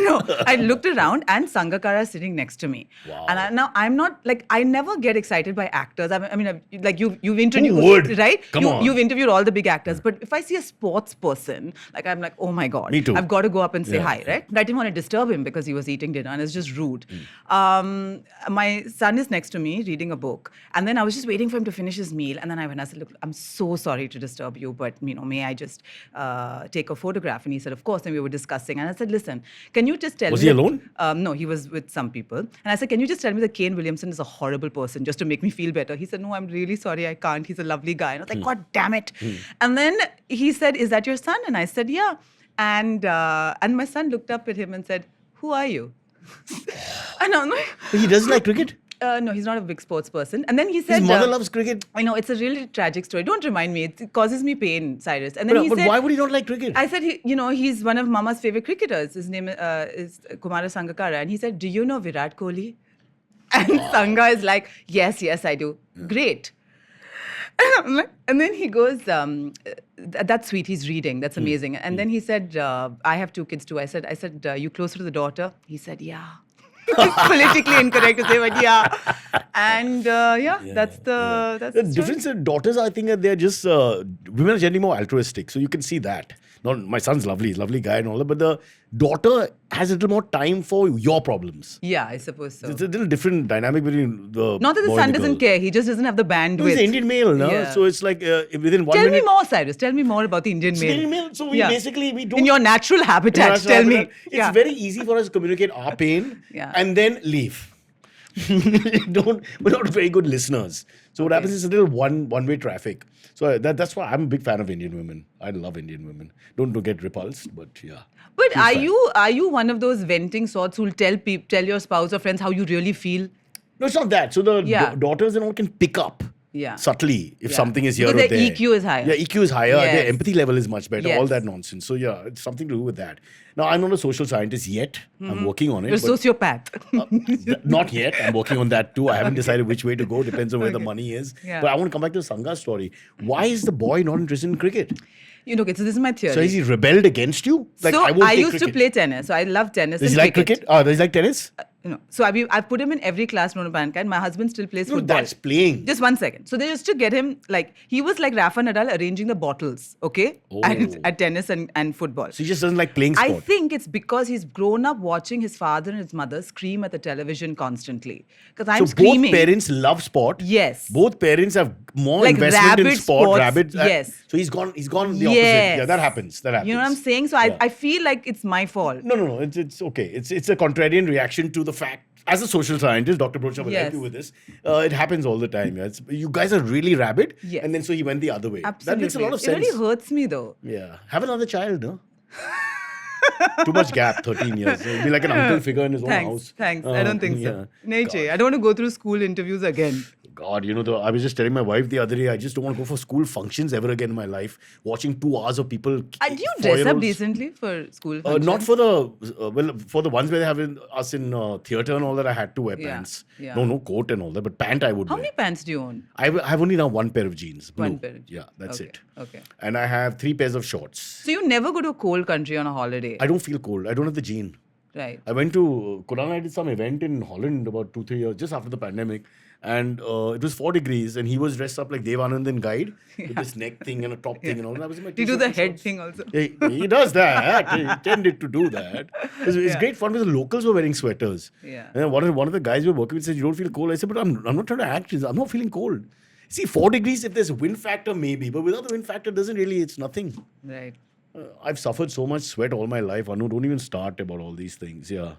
I looked around, and Sangakkara is sitting next to me. Wow. And now I'm not I never get excited by actors. I mean, like you've introduced, would? right? Come on. You've interviewed all the big actors, but if I see a sports person, I'm like, oh my god, Me too. I've got to go up and say Yeah. hi, right? But I didn't want to disturb him because he was eating dinner, and it's just rude. My son is next to me reading a book, and then I was just waiting for him to finish his meal, and then I went, I said, look, I'm so sorry to disturb you, but may I just take a photograph? And he said, of course. And we were discussing. And I said, listen, can you just tell me... Was he alone? No, he was with some people. And I said, can you just tell me that Kane Williamson is a horrible person just to make me feel better? He said, no, I'm really sorry. I can't. He's a lovely guy. And I was like, God damn it. And then he said, is that your son? And I said, yeah. And my son looked up at him and said, who are you? And I'm like... He doesn't like cricket? No, he's not a big sports person. And then he said... His mother loves cricket. I know, it's a really tragic story. Don't remind me. It causes me pain, Cyrus. And then he But said... why would he not like cricket? I said, he's one of Mama's favorite cricketers. His name is Kumara Sangakkara. And he said, do you know Virat Kohli? And Sangha is like, yes, I do. Great. And then he goes, that's sweet. He's reading. That's amazing. And then he said, I have 2 kids too. I said, you closer to the daughter? He said, yeah. It's politically incorrect to say, but yeah. And that's the The difference in daughters, I think, they're just women are generally more altruistic, so you can see that. Not my son's lovely, he's a lovely guy and all that, but the daughter has a little more time for your problems. Yeah, I suppose so. It's a little different dynamic between the Not that the boy son and the doesn't girl. care. He just doesn't have the bandwidth. No, he's an Indian male, no? Yeah. So it's like within 1 Tell minute. me more, Cyrus. Tell me more about the Indian male. Indian male. So we don't. In your natural habitat, International tell me. habitat. It's very easy for us to communicate our pain and then leave. We're not very good listeners. So what happens is a little one-way traffic. So that's why I'm a big fan of Indian women. I love Indian women. Don't get repulsed, but yeah. But Huge fan. are you one of those venting sorts who'll tell your spouse or friends how you really feel? No, it's not that. So the daughters and all can pick up subtly if something is here because or their there. EQ is higher. Yeah, EQ is higher. Yes. Their empathy level is much better. Yes. All that nonsense. So yeah, it's something to do with that. Now, I'm not a social scientist yet. I'm working on it. You're a sociopath. Not yet. I'm working on that too. I haven't decided which way to go. Depends on where the money is. Yeah. But I want to come back to the Sangha story. Why is the boy not interested in cricket? Okay, so this is my theory. So has he rebelled against you? Like, so I used cricket. to play tennis. So I love tennis. Does and he like cricket? Oh, does he like tennis? So I put him in every class known to mankind. My husband still plays No, football. that's playing. Just 1 second. So they used to get him he was like Rafa Nadal arranging the bottles, okay? Oh. At tennis and football. So he just doesn't like playing sport. I think it's because he's grown up watching his father and his mother scream at the television constantly. Because I'm screaming. Both parents love sport. Yes. Both parents have more Like investment in rabid sport. sports, Rabid. yes. So he's gone the opposite. Yes. Yeah, that happens. You know what I'm saying? So I feel like it's my fault. No. It's okay. It's a contrarian reaction to the fact. As a social scientist, Dr. Brocha will help you with this. It happens all the time. Yeah. You guys are really rabid. Yes. And then so he went the other way. Absolutely. That makes a lot of sense. It really hurts me though. Yeah. Have another child, no? Too much gap, 13 years. It'll be like an uncle figure in his own house. Thanks. I don't think so. Yeah. I don't want to go through school interviews again. God, I was just telling my wife the other day, I just don't want to go for school functions ever again in my life. Watching 2 hours of people. Do you dress up decently for school functions? Not for for the ones where they have us in theatre and all that, I had to wear pants. Yeah. No coat and all that, but pant I would How wear. many pants do you own? I have only now 1 pair of jeans. Blue. 1 pair of jeans. Yeah, that's it. Okay. And I have 3 pairs of shorts. So you never go to a cold country on a holiday? I don't feel cold. I don't have the gene. Right. I went to Kunal and I did some event in Holland about 2-3 years, just after the pandemic. And it was 4 degrees and he was dressed up like Dev Anand Guide with this neck thing and a top thing and all. And I was in my Do you do t-shirt the and head shorts. thing also? He does that. He tended to do that. It's great fun because the locals were wearing sweaters. Yeah. And then one of the guys we were working with said, "You don't feel cold?" I said, "But I'm not trying to act. I'm not feeling cold." See, 4 degrees, if there's a wind factor, maybe. But without the wind factor, it's nothing. Right. I've suffered so much sweat all my life. Anu, don't even start about all these things. Yeah.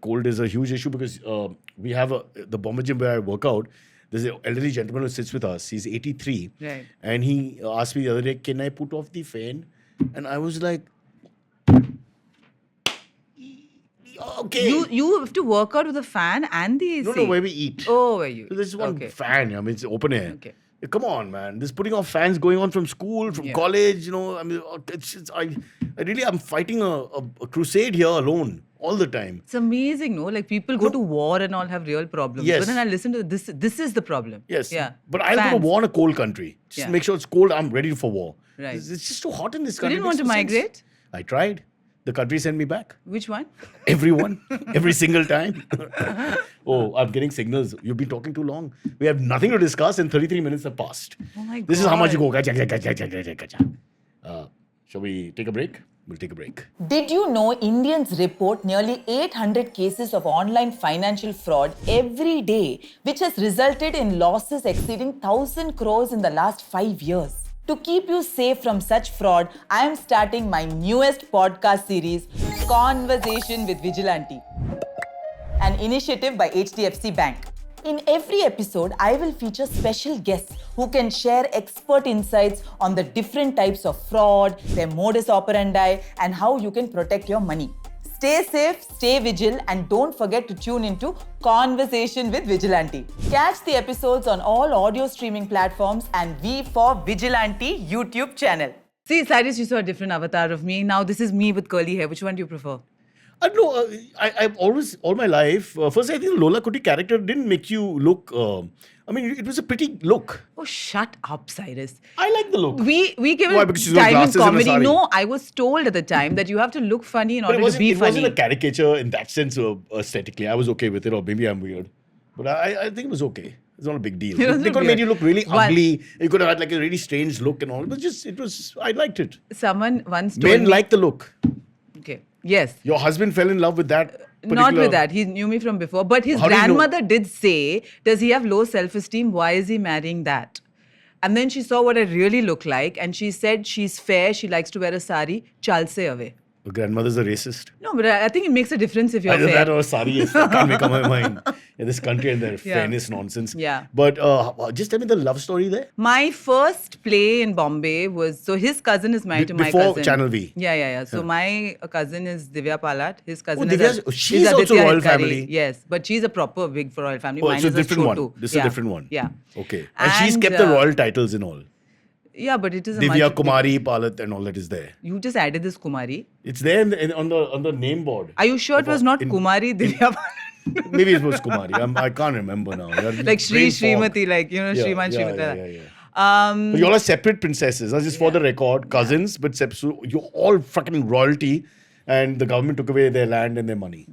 Cold is a huge issue because we have the Bumrah gym where I work out. There's an elderly gentleman who sits with us. He's 83. Right. And he asked me the other day, "Can I put off the fan?" And I was like, okay. You have to work out with a fan and the AC? No, where we eat. Oh, where you? So there's one fan. I mean, it's open air. Okay. Come on, man. There's putting off fans going on from school, from college. I mean, I'm fighting a crusade here alone all the time. It's amazing, no? Like people go to war and all have real problems. Yes. But then I listen to this. This is the problem. Yes. Yeah. But I'll go to war in a cold country. Just make sure it's cold. I'm ready for war. Right. It's just too hot in this You country. didn't want to migrate? I tried. The country sent me back. Which one? Everyone. Every single time. Oh, I'm getting signals. You've been talking too long. We have nothing to discuss and 33 minutes have passed. Oh my God. This is how much you go. Shall we take a break? We'll take a break. Did you know Indians report nearly 800 cases of online financial fraud every day, which has resulted in losses exceeding 1,000 crores in the last 5 years? To keep you safe from such fraud, I am starting my newest podcast series, Conversation with Vigilante, an initiative by HDFC Bank. In every episode, I will feature special guests who can share expert insights on the different types of fraud, their modus operandi, and how you can protect your money. Stay safe, stay vigilant, and don't forget to tune into Conversation with Vigilante. Catch the episodes on all audio streaming platforms and V for Vigilante YouTube channel. See, Cyrus, you saw a different avatar of me. Now this is me with curly hair. Which one do you prefer? No, I've always, all my life, first I think the Lola Kutty character didn't make you look, it was a pretty look. Oh, shut up, Cyrus. I like the look. We gave Why? it Because she's got time in glasses and a comedy. sari. No, I was told at the time that you have to look funny in order to be it funny. wasn't a caricature in that sense aesthetically. I was okay with it, or maybe I'm weird. But I think it was okay. It's not a big deal. It wasn't They could have made you weird. look really What? ugly. You could have had like a really strange look and all. But I liked it. Someone once told Men me... like the look. Okay. Yes. Your husband fell in love with that Not with that. He knew me from before. But his How do you know? grandmother did say, does he have low self-esteem? Why is he marrying that? And then she saw what I really look like. And she said, she's fair. She likes to wear a sari. Chal se away. Your grandmother's a racist. No, but I think it makes a difference if you're Either fair. that or sarees. I can't make up my mind. In this country and their fairness nonsense. Yeah. But just tell me the love story there. My first play in Bombay was, so his cousin is married to my Before cousin. Channel V. Yeah. So my cousin is Divya Palat. His cousin she's is also Aditya royal Hidkari. family. Yes, but she's a proper big for royal family. Oh, Mine it's a is different Chotu. one. This is a different one. Yeah. Okay. And she's kept the royal titles and all. Yeah, but it is a Divya much Kumari, Palat and all that is there. You just added this Kumari. It's there on the name board. Are you sure it was not Kumari Divya Palat? Maybe it was Kumari. I can't remember now. Like Shri Srimati, like, Shriman Srimati. But you all are separate princesses. That's just for the record. Cousins, but so you're all fucking royalty and the government took away their land and their money.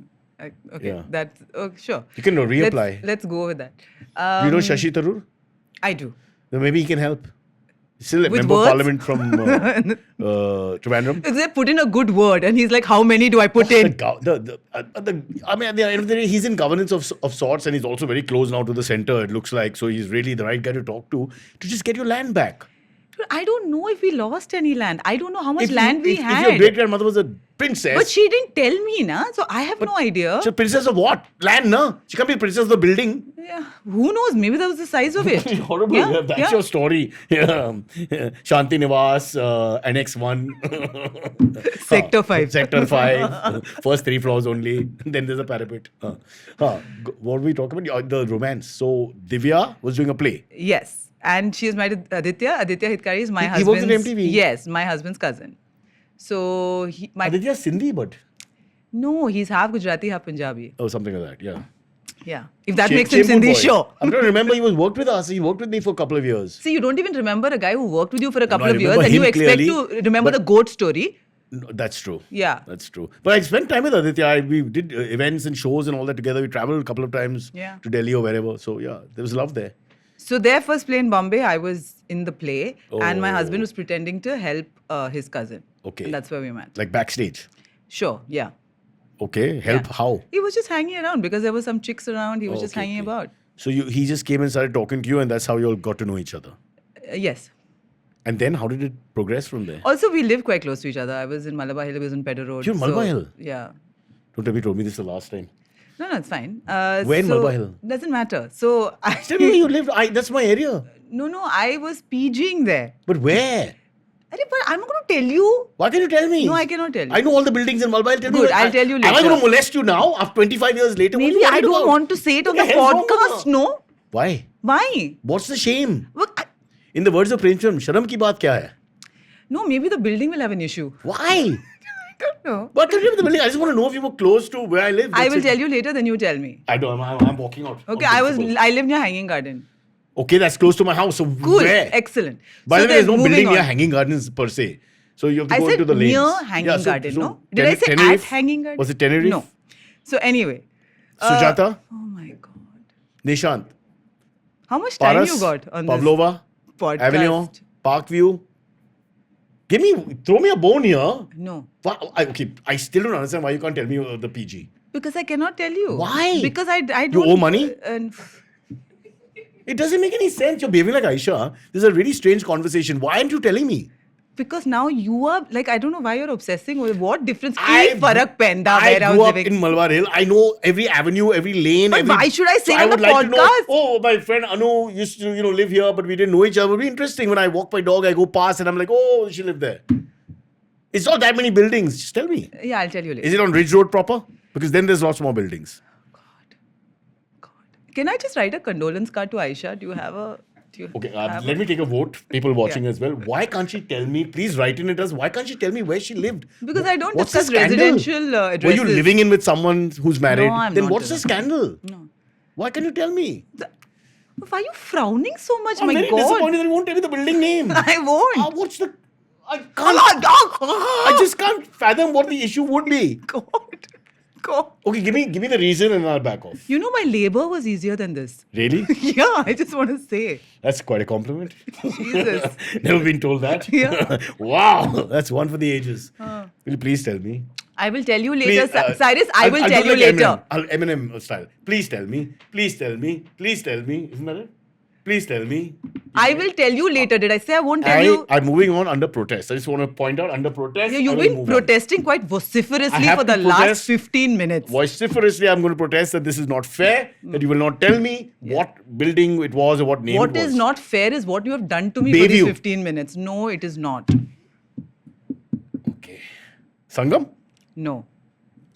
Okay, that's sure. You can reapply. Let's go with that. Do you know Shashi Tharoor? I do. Then maybe he can help. Still a With member of words? parliament from Trivandrum. They put in a good word, and he's like, "How many do I put in?" I mean, at the end of the day, he's in governance of sorts, and he's also very close now to the centre. It looks like so he's really the right guy to talk to just get your land back. Dude, I don't know if we lost any land. I don't know how much land we had. If your great grandmother was a princess, But she didn't tell me, na. So I have no idea. she's a princess of what? Land, no? She can't be a princess of the building. Yeah, who knows? Maybe that was the size of it. Horrible. Yeah, that's your story. Shanti Nivas, Annex 1. Sector 5. Sector 5. First 3 floors only. Then there's a parapet. What were we talking about? The romance. So Divya was doing a play. Yes. And she is married to Aditya. Aditya Hidkari is my He husband's... works in MTV? Yes, my husband's cousin. So... Aditya's Sindhi, but... No, he's half Gujarati, half Punjabi. Oh, something like that, yeah. Yeah. If that makes him Shameful Sindhi, boy. sure. I'm trying to remember, he worked with us. He worked with me for a couple of years. See, you don't even remember a guy who worked with you for a couple I of years remember and you him expect clearly, to remember the goat story. No, that's true. Yeah. That's true. But I spent time with Aditya. We did events and shows and all that together. We traveled a couple of times to Delhi or wherever. So, yeah, there was love there. So their first play in Bombay, I was in the play and my Oh. husband was pretending to help his cousin. Okay. And that's where we met. Like backstage. Sure, yeah. Okay. Help how? He was just hanging around because there were some chicks around. He was just Okay, hanging okay. about. So he just came and started talking to you and that's how you all got to know each other. Yes. And then how did it progress from there? Also, we live quite close to each other. I was in Malabar Hill, he was in Pedder Road. You're in Malabar Hill? Yeah. Don't have you told me this the last time. No, it's fine. Where in Malabar Hill? Doesn't matter. So, Tell me where you lived. That's my area. No, I was PGing there. But where? But I'm not going to tell you. Why can't you tell me? No, I cannot tell you. I know all the buildings in Malabar. Tell Good, me. I'll tell you Am I later. going to molest you now after 25 years later? What Maybe do you I don't about? want to say it on the What the hell's wrong with podcast, her? no? Why? Why? What's the shame? Look, In the words of Premchand, sharam ki baat kya hai? no, maybe the building will have an issue. Why? I don't know. What can you do with the building? I just want to know if you were close to where I live. I That's will it. tell you later, then you tell me. I don't. I'm walking out. Okay, on principle. I live near Hanging Garden. Okay, that's close to my house. So Cool, where? excellent. By So the way, there's then no moving building near on. Hanging Gardens per se. So you have to I go said into the lanes. near Hanging Garden, no? Did I say at Tenerife? Hanging Garden? Was it Tenerife? No. So anyway. Sujata? Oh my God. Nishant? How much time Paras? you got on Pavlova? this podcast? Avenue? Parkview? Throw me a bone here. No. I still don't understand why you can't tell me the PG. Because I cannot tell you. Why? Because I don't. You owe money? And It doesn't make any sense. You're behaving like Aisha. This is a really strange conversation. Why aren't you telling me? because now you are like, I don't know why you're obsessing with what difference. I Farak penda I where I grew was up living. in Malabar Hill. I know every avenue, every lane. But why should I say so on I would the like to know, podcast? oh, my friend Anu used to, live here, but we didn't know each other. It would be interesting when I walk my dog, I go past and I'm like, oh, she lived there. It's not that many buildings. Just tell me. Yeah, I'll tell you later. Is it on Ridge Road proper? Because then there's lots more buildings. God. Can I just write a condolence card to Aisha? Do you have a... Okay, let me take a vote. People watching as well. Why can't she tell me? Please write in at us. Why can't she tell me where she lived? Because I don't What's the discuss scandal? residential addresses. Were you living in with someone who's married? No, I'm then not what's the living. scandal? No. Why can't you tell me? Why are you frowning so much? I'm My very God. disappointed that you won't tell me the building name. I won't. What's the... I can't... I just can't fathom what the issue would be. God. God. Okay, give me the reason and I'll back off. You know, my labor was easier than this. Really? Yeah, I just want to say. That's quite a compliment. Jesus. Never been told that. Yeah. Wow, that's one for the ages. Will you please tell me? I will tell you later. Please, Cyrus, I will I'll tell do you like later. Eminem style. Please tell me. Please tell me. Please tell me. Isn't that it? Please tell me. I will tell you later. Did I say I won't tell you? I'm moving on under protest. I just want to point out under protest. Yeah, you've been protesting quite vociferously have for the to last protest. 15 minutes. Vociferously, I'm going to protest that this is not fair, that you will not tell me what building it was or what name What it was. is not fair is what you have done to me for Baby these you. 15 minutes. No, it is not. Okay. Sangam? No.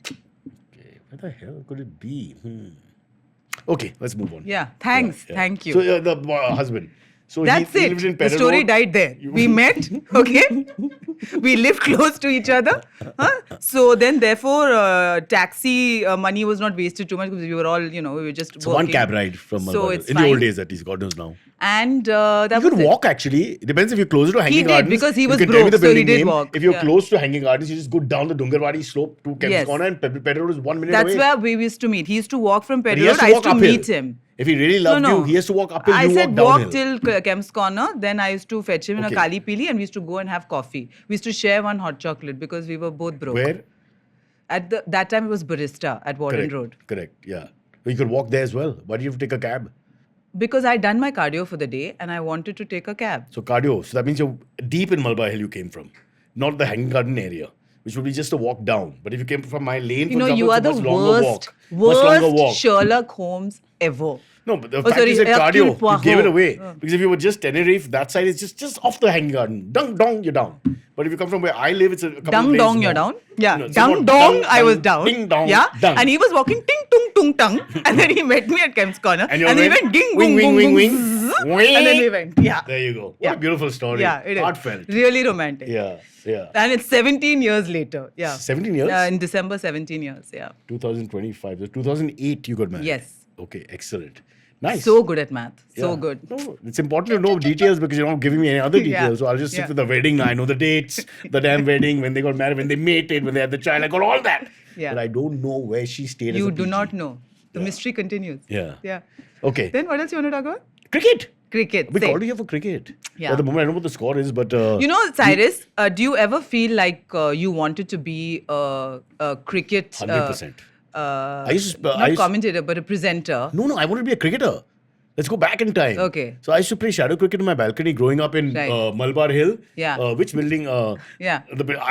Okay. Where the hell could it be? Okay, let's move on. Yeah, thanks. Thank you. So, the husband. So That's he it. lived in The Pedder story Road. died there. We met, okay? We lived close to each other. So then, therefore, taxi money was not wasted too much because we were all, we were just So working. one cab ride from So Malabar. it's In the old fine. days, at least, God knows now. And that You was could it. walk actually. It depends if you're closer to Hanging did, Gardens. because he You was can tell me broke, the so he building did name. walk. If you're Yeah. close to Hanging Gardens, you just go down the Dungarwadi slope to Kemp's Yes. Corner and Pedder Road is 1 minute That's away. where we used to meet. He used to walk from But Pedder he has Road. to I used walk to uphill. meet him. If he really loved you, he has to walk uphill. I you said walk walk downhill. till Kemp's Corner. Then I used to fetch him in a Okay. Kali Pili and we used to go and have coffee. We used to share one hot chocolate because we were both broke. Where? At that time, it was Barista at Warren Correct. Road. Correct. Yeah. You could walk there as well. Why do you have to take a cab? Because I'd done my cardio for the day and I wanted to take a cab. So cardio. So that means you're deep in Malabar Hill you came from. Not the Hanging Garden area. Which would be just a walk down. But if you came from my lane, for You know, example, you are it's a the much longer walk. Much longer walk. worst Sherlock Holmes ever. No, but the Oh, fact sorry, is that cardio, Hercule you Poirot. gave it away. Oh. Because if you were just Tenerife, that side is just off the Hanging Garden. Dung dong, you're down. But if you come from where I live, it's a couple Dung of lanes dong, you're long. down. Yeah. No, it's Dung not dong, I was dung, down. Ding dong, Yeah. dung. And he was walking ting tung tung tung. And then he met me at Kemp's Corner. And you he went went ding wing, boom wing, boom wing, boom. wing. zzz, And then we went. Yeah. There you go. What Yeah. a beautiful story. Yeah, it is. Heartfelt. Really romantic. Yeah, yeah. And it's 17 years later. Yeah. 17 years? In December, 17 years. Yeah. 2025. So 2008 you got married. Yes. Okay, excellent. Nice. So good at math. So Yeah. good. No, it's important to know details because you're not giving me any other Yeah. details. So I'll just stick Yeah. with the wedding. I know the dates, the damn wedding, when they got married, when they mated, when they had the child. I got all that. Yeah. But I don't know where she stayed as You a do PG. not know. The mystery continues. Yeah. Yeah. Okay. Then what else you want to talk about? Cricket. Cricket. We Say. called you here for cricket. Yeah. At the moment, I don't know what the score is, but... You know, Cyrus, do you ever feel like you wanted to be a cricket... 100%. I used to... not commentator, but a presenter. No, I wanted to be a cricketer. Let's go back in time. Okay. So I used to play shadow cricket in my balcony growing up in Right. Malabar Hill. Yeah. Which building? Yeah.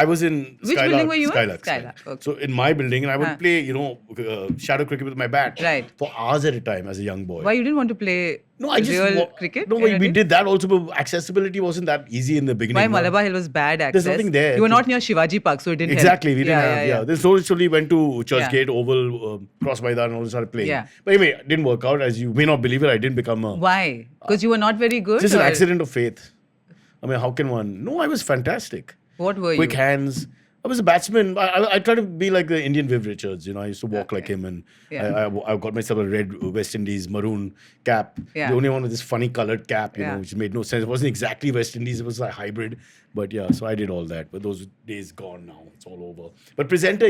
I was in Which Skylark. building were you in? Skylark. Skylark, okay. So in my building, and I would Huh. play, shadow cricket with my bat. Right. For hours at a time as a young boy. Why you didn't want to play No, I just real cricket? No, in your we day? did that also, but accessibility wasn't that easy in the beginning. Why no. Malabar Hill was bad access. There's nothing there. You were not near Shivaji Park, so it didn't Exactly, help. we didn't have. Yeah. Then slowly went to Churchgate, Oval, Cross Maidan, and all started playing. Yeah. But anyway, it didn't work out. As you may not believe it, I didn't become a. Why? Because you were not very good? Just an or- accident of faith. I mean, how can one? No, I was fantastic. What were Quick you? hands. I was a batsman. I tried to be like the Indian Viv Richards. I used to walk like him, and Yeah. I got myself a red West Indies maroon cap. Yeah. The only one with this funny colored cap, Yeah. which made no sense. It wasn't exactly West Indies. It was a hybrid. But yeah, so I did all that. But those days gone now. It's all over. But presenter,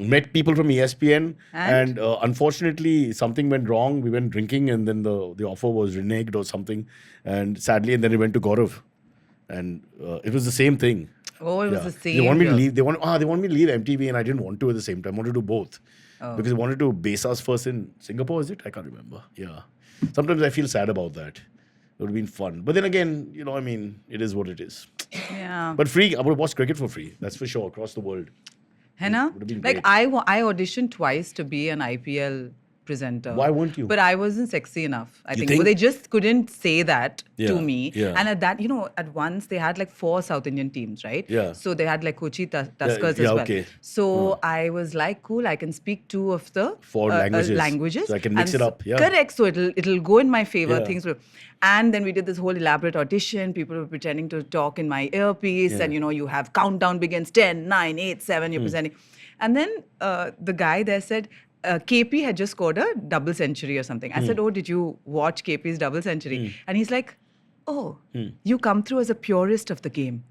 met people from ESPN, and unfortunately something went wrong. We went drinking, and then the offer was reneged or something, and sadly, and then it went to Gaurav, and it was the same thing. Oh, it was the same. They want me to here. leave. They want me to leave MTV, and I didn't want to at the same time. I wanted to do both because they wanted to base us first in Singapore. Is it? I can't remember. Yeah. Sometimes I feel sad about that. It would have been fun, but then again, it is what it is. Yeah. But free, I would watch cricket for free. That's for sure across the world. Henna? Would have been Like great. I auditioned twice to be an IPL presenter. Why weren't you? But I wasn't sexy enough. I You think. think? Well, they just couldn't say that Yeah, to me. yeah. And at that, at once they had like 4 South Indian teams, right? Yeah. So they had like Kochi Tuskers yeah, as well. okay. So I was like, cool, I can speak 2 of the 4 languages. So I can mix And it up, yeah. Correct. So it'll go in my favor. Yeah. Things will. And then we did this whole elaborate audition. People were pretending to talk in my earpiece, and you have countdown begins 10, 9, 8, 7. You're presenting, and then the guy there said. KP had just scored a double century or something. I said, oh, did you watch KP's double century? And he's like, oh, you come through as a purist of the game.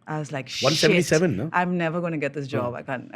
I was like, shit. 177, no? I'm never going to get this job. I can't.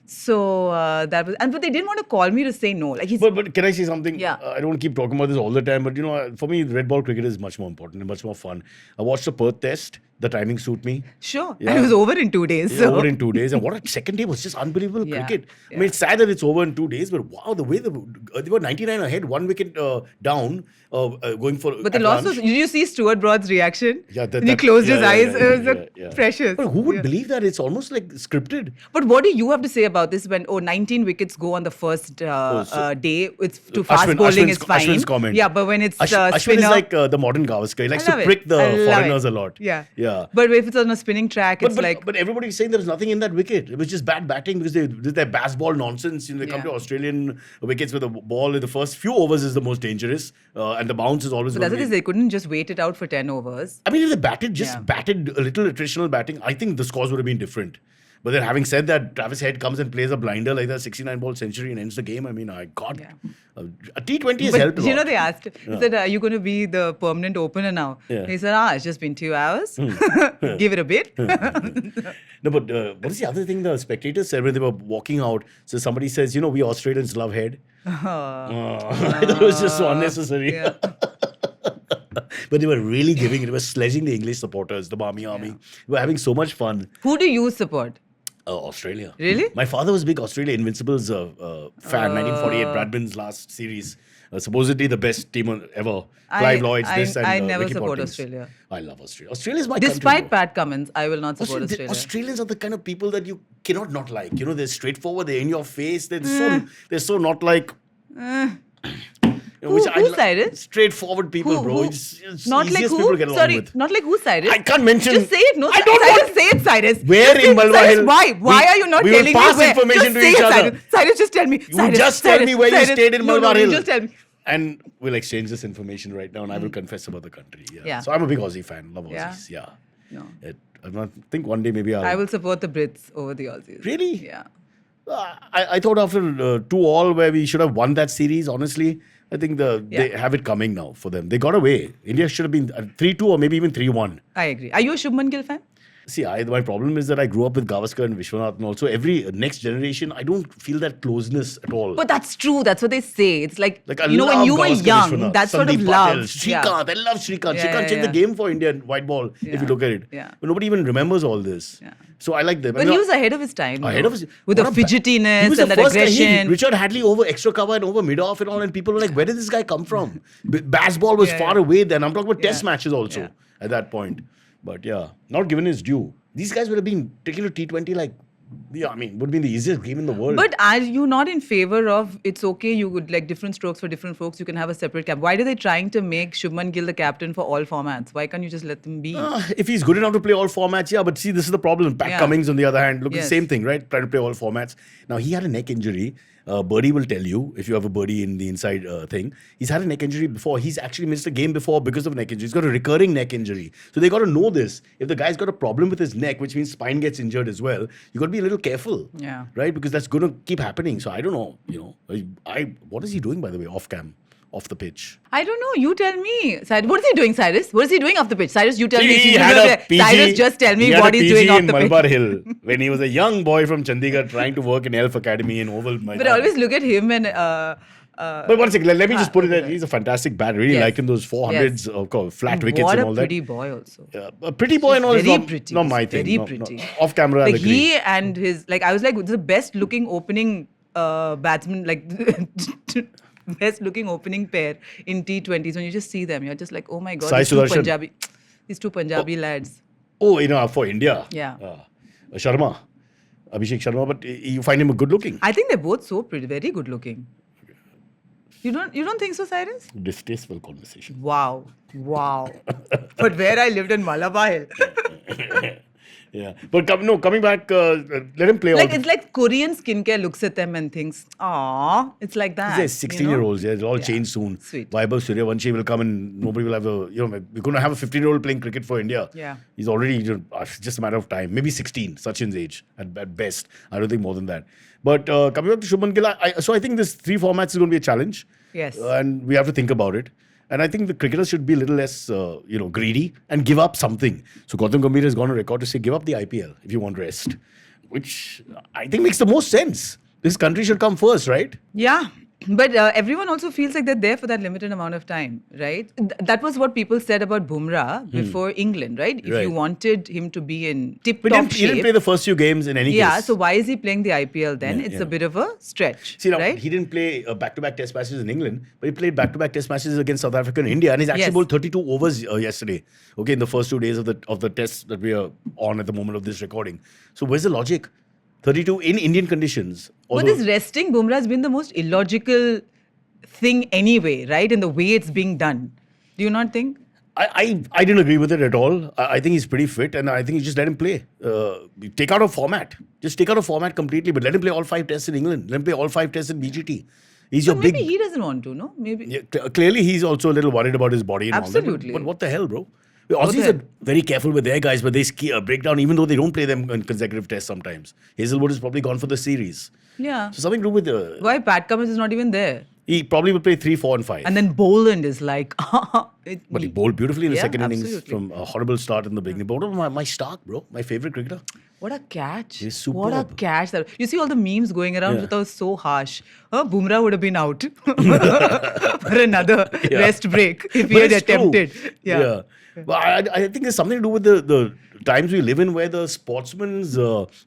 So that was, but they didn't want to call me to say no. Like he's, But can I say something? Yeah. I don't want to keep talking about this all the time, but for me, red ball cricket is much more important and much more fun. I watched the Perth Test. The timing suit me. Sure. Yeah. And it was over in 2 days. Yeah, So. over in 2 days. And what a second day was just unbelievable Yeah, cricket. I yeah. mean, it's sad that it's over in 2 days, but wow, the way they were 99 ahead, 1 wicket down, going for. But the loss was. Did you see Stuart Broad's reaction? Yeah, and he closed his eyes. It was yeah. precious. But who would Yeah. believe that? It's almost like scripted. But what do you have to say about this when 19 wickets go on the first day? It's to fast bowling is fine. Ashwin's comment. Yeah, but when it's Ashwin spinner, is like the modern Gavaskar. He likes I to love prick it. the I love foreigners it. a lot. Yeah. Yeah. But if it's on a spinning track, it's But everybody's saying there was nothing in that wicket. It was just bad batting because they did their Bazball nonsense. They come to Australian wickets with the ball in the first few overs is the most dangerous, and the bounce is always. But that's what it is. They couldn't just wait it out for 10 overs. I mean, if they batted a little attritional batting, I think the scores would have been different. But then, having said that, Travis Head comes and plays a blinder like that, 69-ball century and ends the game. I mean, a T20 has helped a lot. You know, they asked, he said, are you going to be the permanent opener now? Yeah. He said, it's just been 2 hours. Give it a bit. No, but what is the other thing the spectators said when they were walking out? So somebody says, we Australians love Head. I thought it was just so unnecessary. Yeah. But they were really giving it. They were sledging the English supporters, the Barmy Army. They were having so much fun. Who do you support? Australia. Really? My father was a big Australia Invincibles fan. 1948 Bradman's last series. Supposedly the best team ever. Clive Lloyd's this and I never Ricky support Ponting's. Australia. I love Australia. Australia is my country. Despite Pat Cummins, I will not support Australia. Australians are the kind of people that you cannot not like. They're straightforward. They're in your face. They're so not like. Who, Cyrus? Straightforward people, bro. It's not like people to who? get along Sorry, with. not like who, Cyrus? I can't mention. Just say it. No, I don't Cyrus, want. say it, Cyrus. Where just in Malabar Hill? Why are you not we telling me will pass where? information Just to say each it, other. Cyrus, just tell me. You just tell me where you stayed in Malabar Hill. You just tell me. And we'll exchange this information right now, and I will confess about the country. Yeah. So I'm a big Aussie fan. Love Aussies. Yeah. No. I think one day maybe I will support the Brits over the Aussies. Really? Yeah. I thought after 2-2 where we should have won that series, honestly, I think they have it coming now for them. They got away. India should have been 3-2 or maybe even 3-1. I agree. Are you a Shubhman Gill fan? See, my problem is that I grew up with Gavaskar and Vishwanath, and also every next generation, I don't feel that closeness at all. But that's true. That's what they say. It's like I when love you were Gavaskar, young, Vishwanath, that sort of Sandeep love. Patel, Shrikant. I love Shrikant. Yeah, Shrikant changed the game for India in white ball, if you look at it. Yeah. But nobody even remembers all this. Yeah. So I like them. But he was ahead of his time. Ahead of his, with the what fidgetiness he was and the that first guy. aggression. Richard Hadley over extra cover and over mid-off and all, and people were like, where did this guy come from? Bazball was far away then. I'm talking about test matches also at that point. But yeah, not given his due. These guys would have been taken to T20 like, would have been the easiest game in the world. But are you not in favor of it's okay, you would like different strokes for different folks, you can have a separate cap? Why are they trying to make Shubhman Gill the captain for all formats? Why can't you just let them be? If he's good enough to play all formats, yeah. But see, this is the problem. Pat Cummins, on the other hand, look at the same thing, right? Trying to play all formats. Now, he had a neck injury. Birdie will tell you, if you have a birdie in the inside thing. He's had a neck injury before. He's actually missed a game before because of neck injury. He's got a recurring neck injury. So they got to know this. If the guy's got a problem with his neck, which means spine gets injured as well, you got to be a little careful. Yeah. Right? Because that's going to keep happening. So I don't know. What is he doing, by the way, off the pitch? I don't know. You tell me. Cyrus, what is he doing, Cyrus? What is he doing off the pitch? Cyrus, you tell me. He had a PG, Cyrus, just tell me what he's doing off the pitch. Malabar Hill when he was a young boy from Chandigarh trying to work in Elf Academy in Oval. But I always look at him and... but one second, let me just put it there. He's a fantastic batter. Really like him, those 400s, flat wickets and all that. What a pretty boy also. Yeah, a pretty boy and all is not my thing. Very pretty. No. Off camera, like I agree. he and his... Like, I was like, the best looking opening batsman, like... best looking opening pair in T20s. When you just see them, you're just like, oh my God, these two Punjabi lads. Oh, for India. Yeah. Abhishek Sharma, but you find him good looking? I think they're both so pretty, very good looking. You don't think so, Cyrus? Distasteful conversation. Wow. But where I lived in Malabar Hill. Yeah, but coming back, let him play. It's like Korean skincare looks at them and thinks, "Aw, it's like that." They're 16-year-olds. Yeah, it'll all change soon. Sweet. Vaibhav Suryavanshi will come and nobody will have we're going to have a 15-year-old playing cricket for India. Yeah. He's already it's just a matter of time. Maybe 16, Sachin's age at best. I don't think more than that. But coming back to Shubhman Gill, so I think this 3 formats is going to be a challenge. Yes. And we have to think about it. And I think the cricketers should be a little less, greedy and give up something. So Gautam Gambhir has gone on record to say, give up the IPL if you want rest, which I think makes the most sense. This country should come first, right? Yeah. But everyone also feels like they're there for that limited amount of time, right? That was what people said about Bumrah before England, right? If Right. you wanted him to be in But tip-top he didn't shape. play the first few games in any Yeah, case. so why is he playing the IPL then? Yeah, It's yeah. a bit of a stretch, See, now, right? he didn't play back-to-back test matches in England, but he played back-to-back test matches against South Africa and India, and he's actually Yes. bowled 32 overs yesterday. Okay, in the first 2 days of the test that we are on at the moment of this recording. So where's the logic? 32 in Indian conditions. But Although- this resting Bumrah has been the most illogical thing anyway, right? In the way it's being done. Do you not think? I didn't agree with it at all. I think he's pretty fit, and I think you just let him play. Take out a format. Just take out a format completely, but let him play all 5 tests in England. Let him play all 5 tests in BGT. He's your But maybe big. he doesn't want to, no? Maybe. Yeah, clearly, he's also a little worried about his body and all Absolutely. that. But what the hell, bro? the Aussies hell? are very careful with their guys, but they break down even though they don't play them in consecutive tests sometimes. Hazelwood has probably gone for the series. Yeah. So something to do with the. Why Pat Cummins is not even there? He probably will play 3, 4, and 5. And then Boland is like, But he bowled beautifully in the Yeah, second innings absolutely. from a horrible start in the beginning. But my Stark, bro, my favorite cricketer. What a catch. He's What a superb. catch. You see all the memes going around, Yeah. which was so harsh. Bumrah would have been out for another Yeah. rest break if he But had it's true. attempted. Yeah. But I think there's something to do with the times we live in where the sportsman's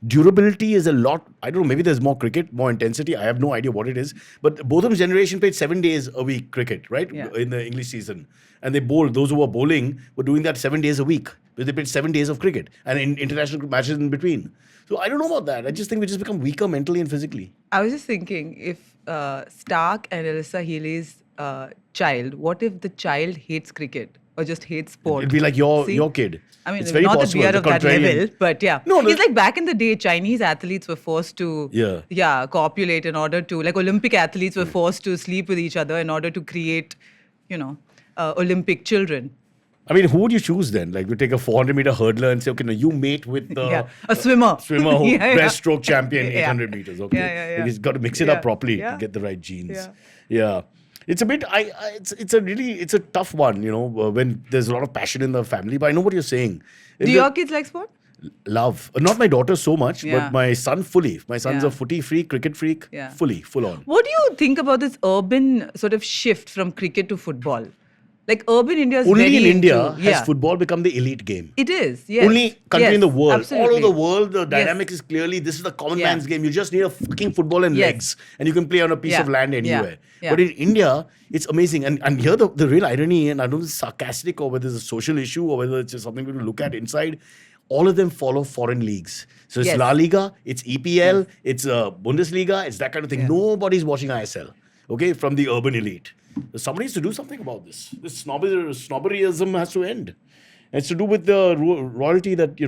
durability is a lot. I don't know, maybe there's more cricket, more intensity. I have no idea what it is. But Botham's generation played 7 days a week cricket, right? Yeah. In the English season. And they bowled, those who were bowling were doing that 7 days a week. Because they played 7 days of cricket and in international matches in between. So I don't know about that. I just think we just become weaker mentally and physically. I was just thinking, if Stark and Alyssa Healy's child, what if the child hates cricket or just hates sport? It'd be like your See? kid. I mean, It's very not possible, that we are the of that contrarian. level, but yeah. No, It's like back in the day, Chinese athletes were forced to, Yeah. copulate in order to, like Olympic athletes were forced to sleep with each other in order to create, Olympic children. I mean, who would you choose then? Like, you take a 400-meter hurdler and say, okay, now you mate with the A swimmer. swimmer who Yeah, yeah. breaststroke champion, Yeah. 800 meters. Okay, Yeah. Like, he's got to mix it Yeah. up properly Yeah. to get the right genes. Yeah. Yeah. It's a bit. It's a tough one. When there's a lot of passion in the family. But I know what you're saying. Do your kids like sport? Love? Not my daughter so much, Yeah. but my son fully. My son's Yeah. a footy freak, cricket freak. Yeah. Fully, full on. What do you think about this urban sort of shift from cricket to football? Like urban India is Only very in India into, has football become the elite game. It is, yes. Only country in the world. Absolutely. All over the world, the Yes. dynamic is clearly this is the common Yeah. man's game. You just need a fucking football and Yes. legs, and you can play on a piece Yeah. of land Yeah. anywhere. Yeah. But in India, it's amazing. And here the real irony, and I don't know if it's sarcastic or whether it's a social issue or whether it's just something we look at inside, all of them follow foreign leagues. So it's Yes. La Liga, it's EPL, it's Bundesliga, it's that kind of thing. Yeah. Nobody's watching ISL, okay, from the urban elite. Somebody needs to do something about this. This snobberyism has to end. It's to do with the royalty that,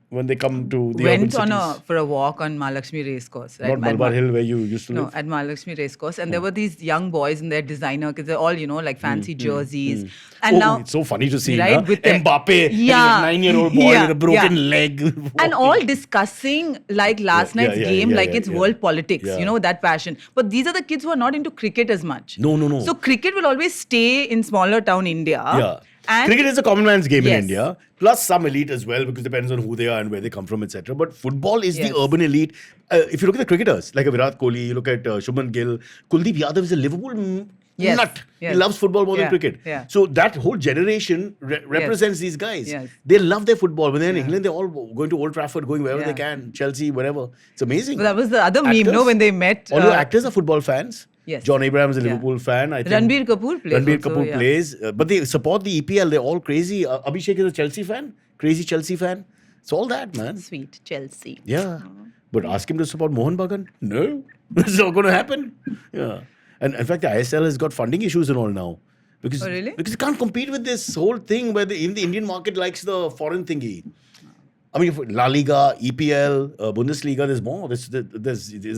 when they come to the urban Went cities. for a walk on Mahalakshmi Racecourse. Right? Not Malabar Hill where you used to No, live. at Mahalakshmi Racecourse. And there were these young boys in their designer, because they're all, like fancy jerseys. And now, it's so funny to see, right, huh? with their- Mbappe, Yeah. and his 9-year-old boy Yeah, with a broken yeah. leg. and all discussing like last night's game, like it's world politics, Yeah. that passion. But these are the kids who are not into cricket as much. No. So cricket will always stay in smaller town India. Yeah. And Cricket is a common man's game Yes. in India, plus some elite as well, because it depends on who they are and where they come from, etc. But football is Yes. the urban elite. If you look at the cricketers, like a Virat Kohli, you look at Shubhman Gill, Kuldeep Yadav is a Liverpool Yes. nut. He Yes. loves football more than Yeah. cricket. Yeah. So that whole generation represents these guys. Yes. They love their football. When they're in England, they're all going to Old Trafford, going wherever Yeah. they can, Chelsea, wherever. It's amazing. that was the other meme, Actors- when they met. All your actors are football fans. Yes. John Abraham is a Yeah. Liverpool fan. I think Ranbir Kapoor plays Ranbir also, Kapoor yeah. plays, but they support the EPL. They're all crazy. Abhishek is a Chelsea fan, crazy Chelsea fan. It's all that, man. Sweet Chelsea. Yeah, but ask him to support Mohan Bagan. No, it's not going to happen. Yeah, and in fact, the ISL has got funding issues and all now. Because, Oh, really? because it can't compete with this whole thing where even the Indian market likes the foreign thingy. I mean, La Liga, EPL, Bundesliga, there's more. There's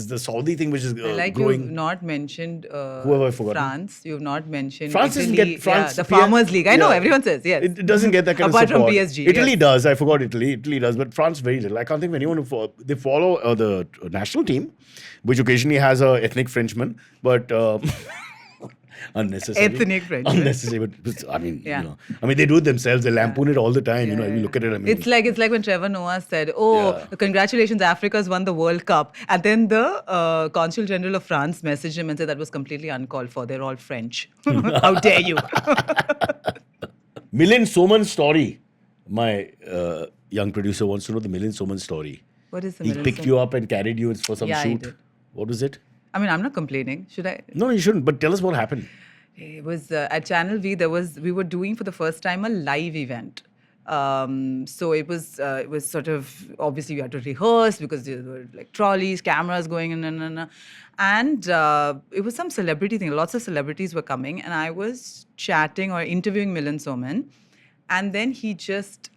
the Saudi thing which is Like growing. you've not mentioned Who have I forgotten? France. You've not mentioned France doesn't Italy. get France. the Farmers League. I know, yeah. everyone says, yes. It doesn't get that kind Apart of support. from PSG. Italy yes. does. I forgot Italy. Italy does, but France very little. I can't think of anyone who they follow the national team, which occasionally has a ethnic Frenchman, but Unnecessary. Ethnic friendship. Unnecessary. But I mean, Yeah. they do it themselves. They lampoon it all the time. If you look at it, I mean. It's like when Trevor Noah said, congratulations, Africa's won the World Cup. And then the Consul General of France messaged him and said that was completely uncalled for. They're all French. How dare you? Milind Soman's story. My young producer wants to know the Milind Soman story. What is the He Milind picked Soman? you up and carried you for some Yeah, he shoot. did. What was it? I mean, I'm not complaining. Should I? No, you shouldn't. But tell us what happened. It was at Channel V. We were doing for the first time a live event. So it was sort of, obviously we had to rehearse because there were like trolleys, cameras going in and it was some celebrity thing. Lots of celebrities were coming and I was chatting or interviewing Milind Somen, and then he just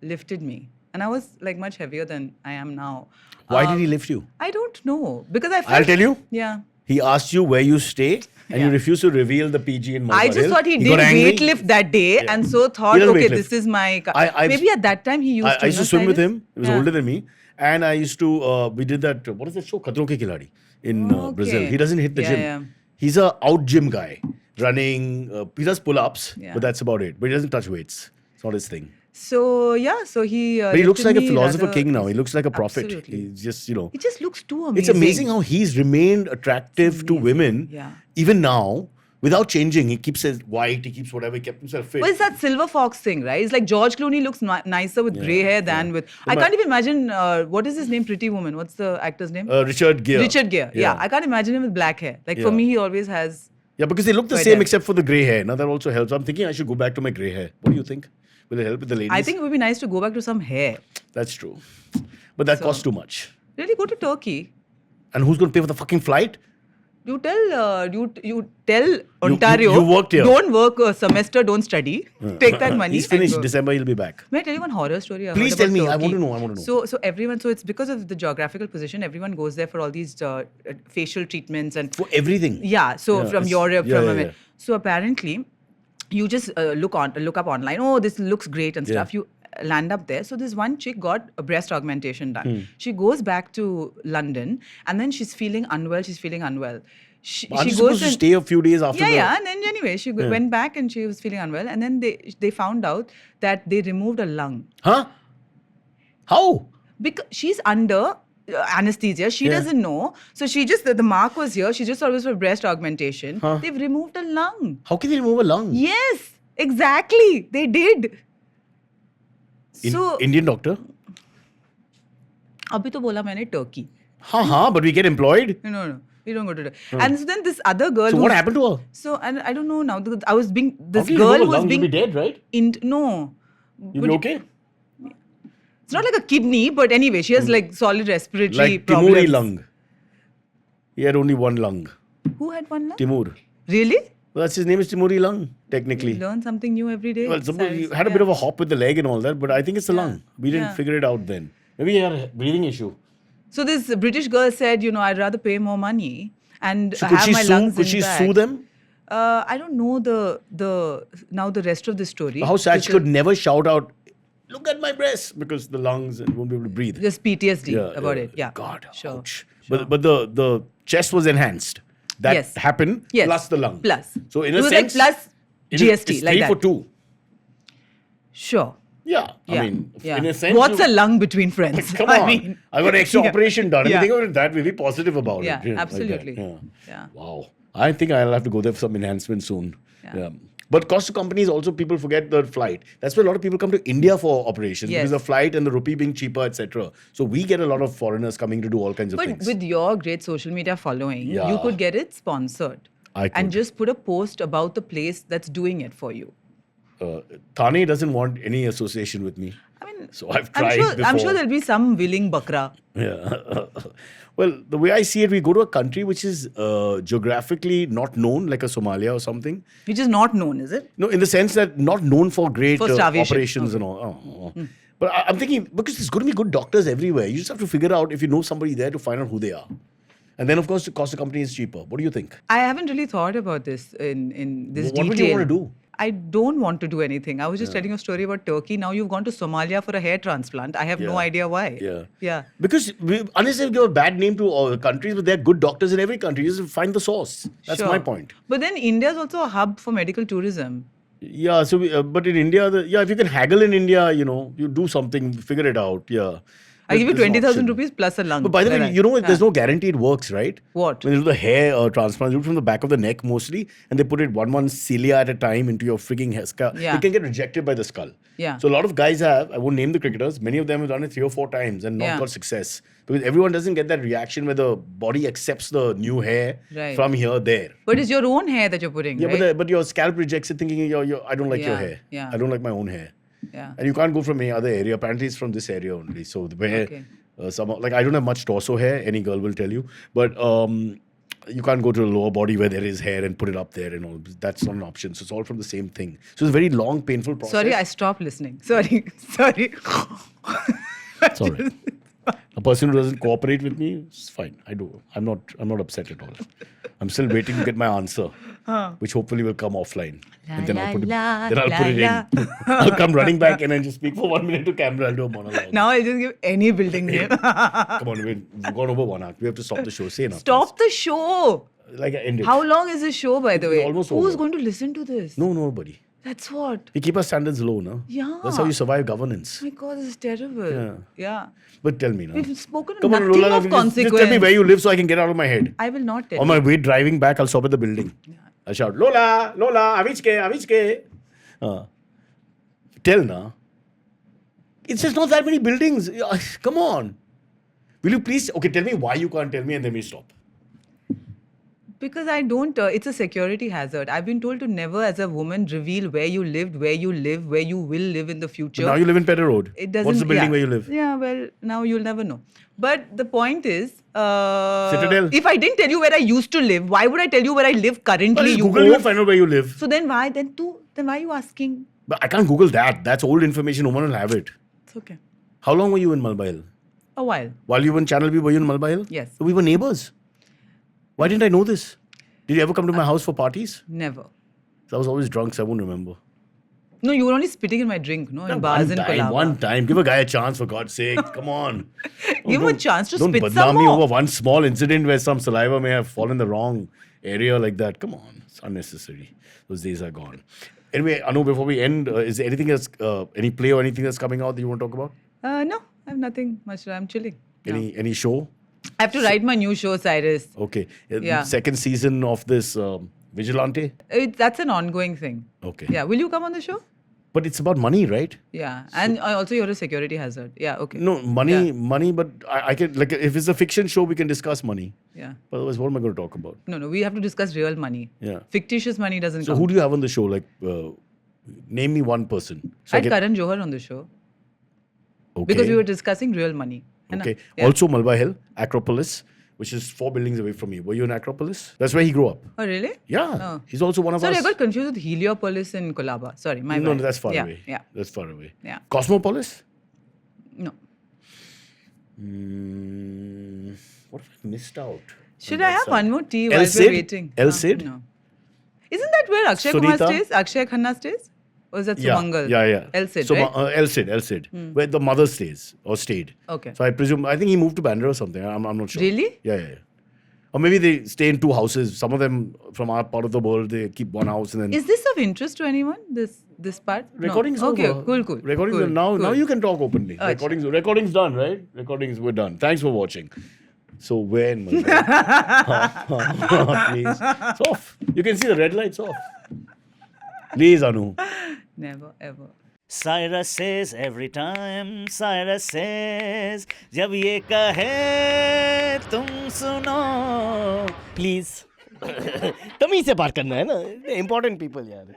lifted me and I was like much heavier than I am now. Why did he lift you? I don't know because I felt, I'll tell you. Yeah. He asked you where you stay and you refused to reveal the PG in Malabar I just Hill. thought he did got angry. weightlift that day and so He thought, doesn't okay, weightlift. this is my... I've- Maybe at that time he used I used to swim with him. He was Yeah. older than me. And I used to, we did that, what is that show? Khatron Ke Khiladi in Okay. Brazil. He doesn't hit the Yeah, gym. yeah. He's a out gym guy. Running, he does pull-ups, Yeah. but that's about it. But he doesn't touch weights. It's not his thing. So, yeah, so he... But he looks lifted like a me philosopher rather- king now. He looks like a prophet. Absolutely. He's just, He just looks too amazing. It's amazing how he's remained attractive to women, Yeah. even now, without changing. He keeps his white, he keeps whatever, he kept himself fit. Well, it's that silver fox thing, right? It's like George Clooney looks nicer with grey hair than with... I can't even imagine... what is his name? Pretty Woman. What's the actor's name? Richard Gere. Richard Gere. Yeah. I can't imagine him with black hair. Like for Yeah. me, he always has... Yeah, because they look the Quite same depth. except for the grey hair. Now that also helps. I'm thinking I should go back to my grey hair. What do you think? Will it help with the ladies? I think it would be nice to go back to some hair. That's true. But that costs too much. Really, go to Turkey. And who's going to pay for the fucking flight? You tell you tell Ontario. you worked here. Don't work a semester. Don't study. Take that money. He's and finished. go. December, he'll be back. May I tell you one horror story? I Please heard tell about me. I Turkey. want to know. I want to know. So everyone. So it's because of the geographical position. Everyone goes there for all these facial treatments and For everything. yeah. So from it's- Europe, yeah, from yeah, America. yeah. So apparently, you just look up online. Oh, this looks great and stuff. You land up there. So this one chick got a breast augmentation done. She goes back to London and then she's feeling unwell. She Aren't you goes supposed to and- stay a few days after the... and then anyway, she went back and she was feeling unwell. And then they found out that they removed a lung. Huh? How? Because she's under anesthesia. She doesn't know. So she just, the mark was here. She just thought it was for breast augmentation. They've removed a lung. How can they remove a lung? Yes, exactly. They did. So, Indian doctor? abhi to bola maine Turkey. But we get employed? No. We don't go to Turkey. And so then this other girl So what happened to her? So, and I don't know now. I was being, How this can you girl remove a was lung? being... You'll be dead, right? No. You'll be okay? It's not like a kidney, but anyway, she has like solid respiratory Like problems. Timuri lung. He had only one lung. Who had one lung? Timur. Really? Well, that's his name is Timuri lung, technically. Learn something new every day. Well, suppose Cyrus. you had a bit of a hop with the leg and all that, but I think it's the lung. We didn't Yeah. figure it out then. Maybe he had a breathing issue. So this British girl said, I'd rather pay more money and So could have she my sue? lungs Could she intact. sue them? I don't know the rest of the story. How sad she because could never shout out, "Look at my breasts," because the lungs won't be able to breathe. Just PTSD about it. Yeah. God, Sure. ouch. But the chest was enhanced. That Yes. happened Yes. plus the lung. Plus. So in it a was sense, like plus it's GST, like 3 that. for 2. Sure. Yeah. Yeah. I mean, yeah. in a sense, What's a lung between friends? Come on. I mean, I got an extra yeah. operation done. I mean, Yeah. think of it that way. Be positive about Yeah, it. Like that. absolutely. Yeah. Yeah. Wow. I think I'll have to go there for some enhancement soon. Yeah. But cost to companies also, people forget the flight. That's why a lot of people come to India for operations Yes. because the flight and the rupee being cheaper, etc. So we get a lot of foreigners coming to do all kinds of But things. with your great social media following, Yeah. you could get it sponsored. I could. And just put a post about the place that's doing it for you. Thane doesn't want any association with me. I mean, So I've tried before. I'm sure there'll be some willing bakra. Yeah. Well, the way I see it, we go to a country which is geographically not known, like a Somalia or something. Which is not known, is it? No, in the sense that not known for great For starvation. operations and all. But I'm thinking, because there's going to be good doctors everywhere, you just have to figure out if you know somebody there to find out who they are. And then, of course, the cost of company is cheaper. What do you think? I haven't really thought about this in this What detail. would you want to do? I don't want to do anything. I was just telling you a story about Turkey. Now you've gone to Somalia for a hair transplant. I have no idea why. Yeah. Because unless they give a bad name to all countries, but there are good doctors in every country. You just find the source. That's Sure. my point. But then India is also a hub for medical tourism. Yeah, so but in India, if you can haggle in India, you do something, figure it out. Yeah. I give you There's an 20,000 option. rupees plus a lung. But by the way, there's no guarantee it works, right? What? When you do the hair transplant, you do it from the back of the neck mostly, and they put it one cilia at a time into your freaking hair skull. Yeah. It can get rejected by the skull. Yeah. So a lot of guys I won't name the cricketers, many of them have done it 3 or 4 times and not got success. Because everyone doesn't get that reaction where the body accepts the new hair from here, there. But it's your own hair that you're putting, Yeah, right? but your scalp rejects it thinking, I don't like your hair. Yeah. I don't like my own hair. Yeah. And you can't go from any other area. Apparently, it's from this area only. So where I don't have much torso hair. Any girl will tell you, but you can't go to the lower body where there is hair and put it up there and all. That's not an option. So it's all from the same thing. So it's a very long, painful process. Sorry, I stopped listening. Sorry. It's all right. A person who doesn't cooperate with me, it's fine. I'm not upset at all. I'm still waiting to get my answer, which hopefully will come offline. And then I'll put it in. I'll come running back and then just speak for 1 minute to camera. I'll do a monologue. Now I'll just give any building name. Come on, we've gone over 1 hour. We have to stop the show. Say enough. Stop the show. Like I ended. How long is this show, by the way? Almost Who's over. going to listen to this? No, nobody. That's what. We keep our standards low, no? Yeah. That's how you survive governance. Oh my God, this is terrible. Yeah. But tell me now. We've spoken Come on, nothing Lola, of consequence. just tell me where you live so I can get out of my head. I will not tell On you. my way driving back, I'll stop at the building. I'll shout, Lola, Avichke. Tell na. It's just not that many buildings. Come on. Will you please? Okay, tell me why you can't tell me and then we stop. Because I don't, it's a security hazard. I've been told to never, as a woman, reveal where you lived, where you live, where you will live in the future. But now you live in Pedder Road. It doesn't. What's the building where you live? Yeah, well, now you'll never know. But the point is, Citadel. if I didn't tell you where I used to live, why would I tell you where I live currently? Well, You Google go- will find out where you live. So then why? Then why are you asking? But I can't Google that. That's old information. No one will have it. It's okay. How long were you in Malabar Hill? A while. While you were in Channel B, were you in Malabar Hill? Yes. So we were neighbors. Why didn't I know this? Did you ever come to my house for parties? Never. I was always drunk, so I won't remember. No, you were only spitting in my drink, no? In bars in Colaba. One time. Give a guy a chance, for God's sake. Come on. Give him a chance to don't spit badnaam some me more. over one small incident where some saliva may have fallen the wrong area like that. Come on. It's unnecessary. Those days are gone. Anyway, Anu, before we end, is there anything else, any play or anything that's coming out that you want to talk about? No, I have nothing much. I'm chilling. No. Any show? I have to write my new show, Cyrus. Okay. Yeah. Second season of this Vigilante? That's an ongoing thing. Okay. Yeah. Will you come on the show? But it's about money, right? Yeah. And also you're a security hazard. Yeah. Okay. No, money, but I can, like, if it's a fiction show, we can discuss money. Yeah. But otherwise, what am I going to talk about? No. We have to discuss real money. Yeah. Fictitious money doesn't So count. who do you have on the show? Like, name me one person. So I had Karan Johar on the show. Okay. Because we were discussing real money. Hai na? Okay. Yeah. Also, Malabar Hill, Acropolis, which is 4 buildings away from me. Were you in Acropolis? That's where he grew up. Oh, really? Yeah. Oh. He's also one of Sorry, us. I got confused with Heliopolis in Colaba. Sorry, my No, bad. that's far Yeah, away. Yeah. That's far away. Yeah. Cosmopolis? No. What have I missed out? Should I have one more tea while El we're Cid? waiting? El Cid? No. Isn't that where Akshay Kumar Sunita? stays? Akshay Khanna stays? Or is that Sumangal? Yeah. El Cid, So, right? El Cid, where the mother stays or stayed. Okay. So I think he moved to Bandra or something. I'm not sure. Really? Yeah. Or maybe they stay in 2 houses. Some of them from our part of the world, they keep one house and then. Is this of interest to anyone? This part? Recording's no. Okay, over. cool. Recording's cool, done. Now cool. you can talk openly. Achha. Recording's done, right? We're done. Thanks for watching. So when? Please. It's off. You can see the red light's off. Please, Anu. Never, ever. Cyrus says every time, Cyrus says, जब ये कहे तुम सुनो. Please तमीज से बात करना है ना, इम्पोर्टेंट पीपल यार.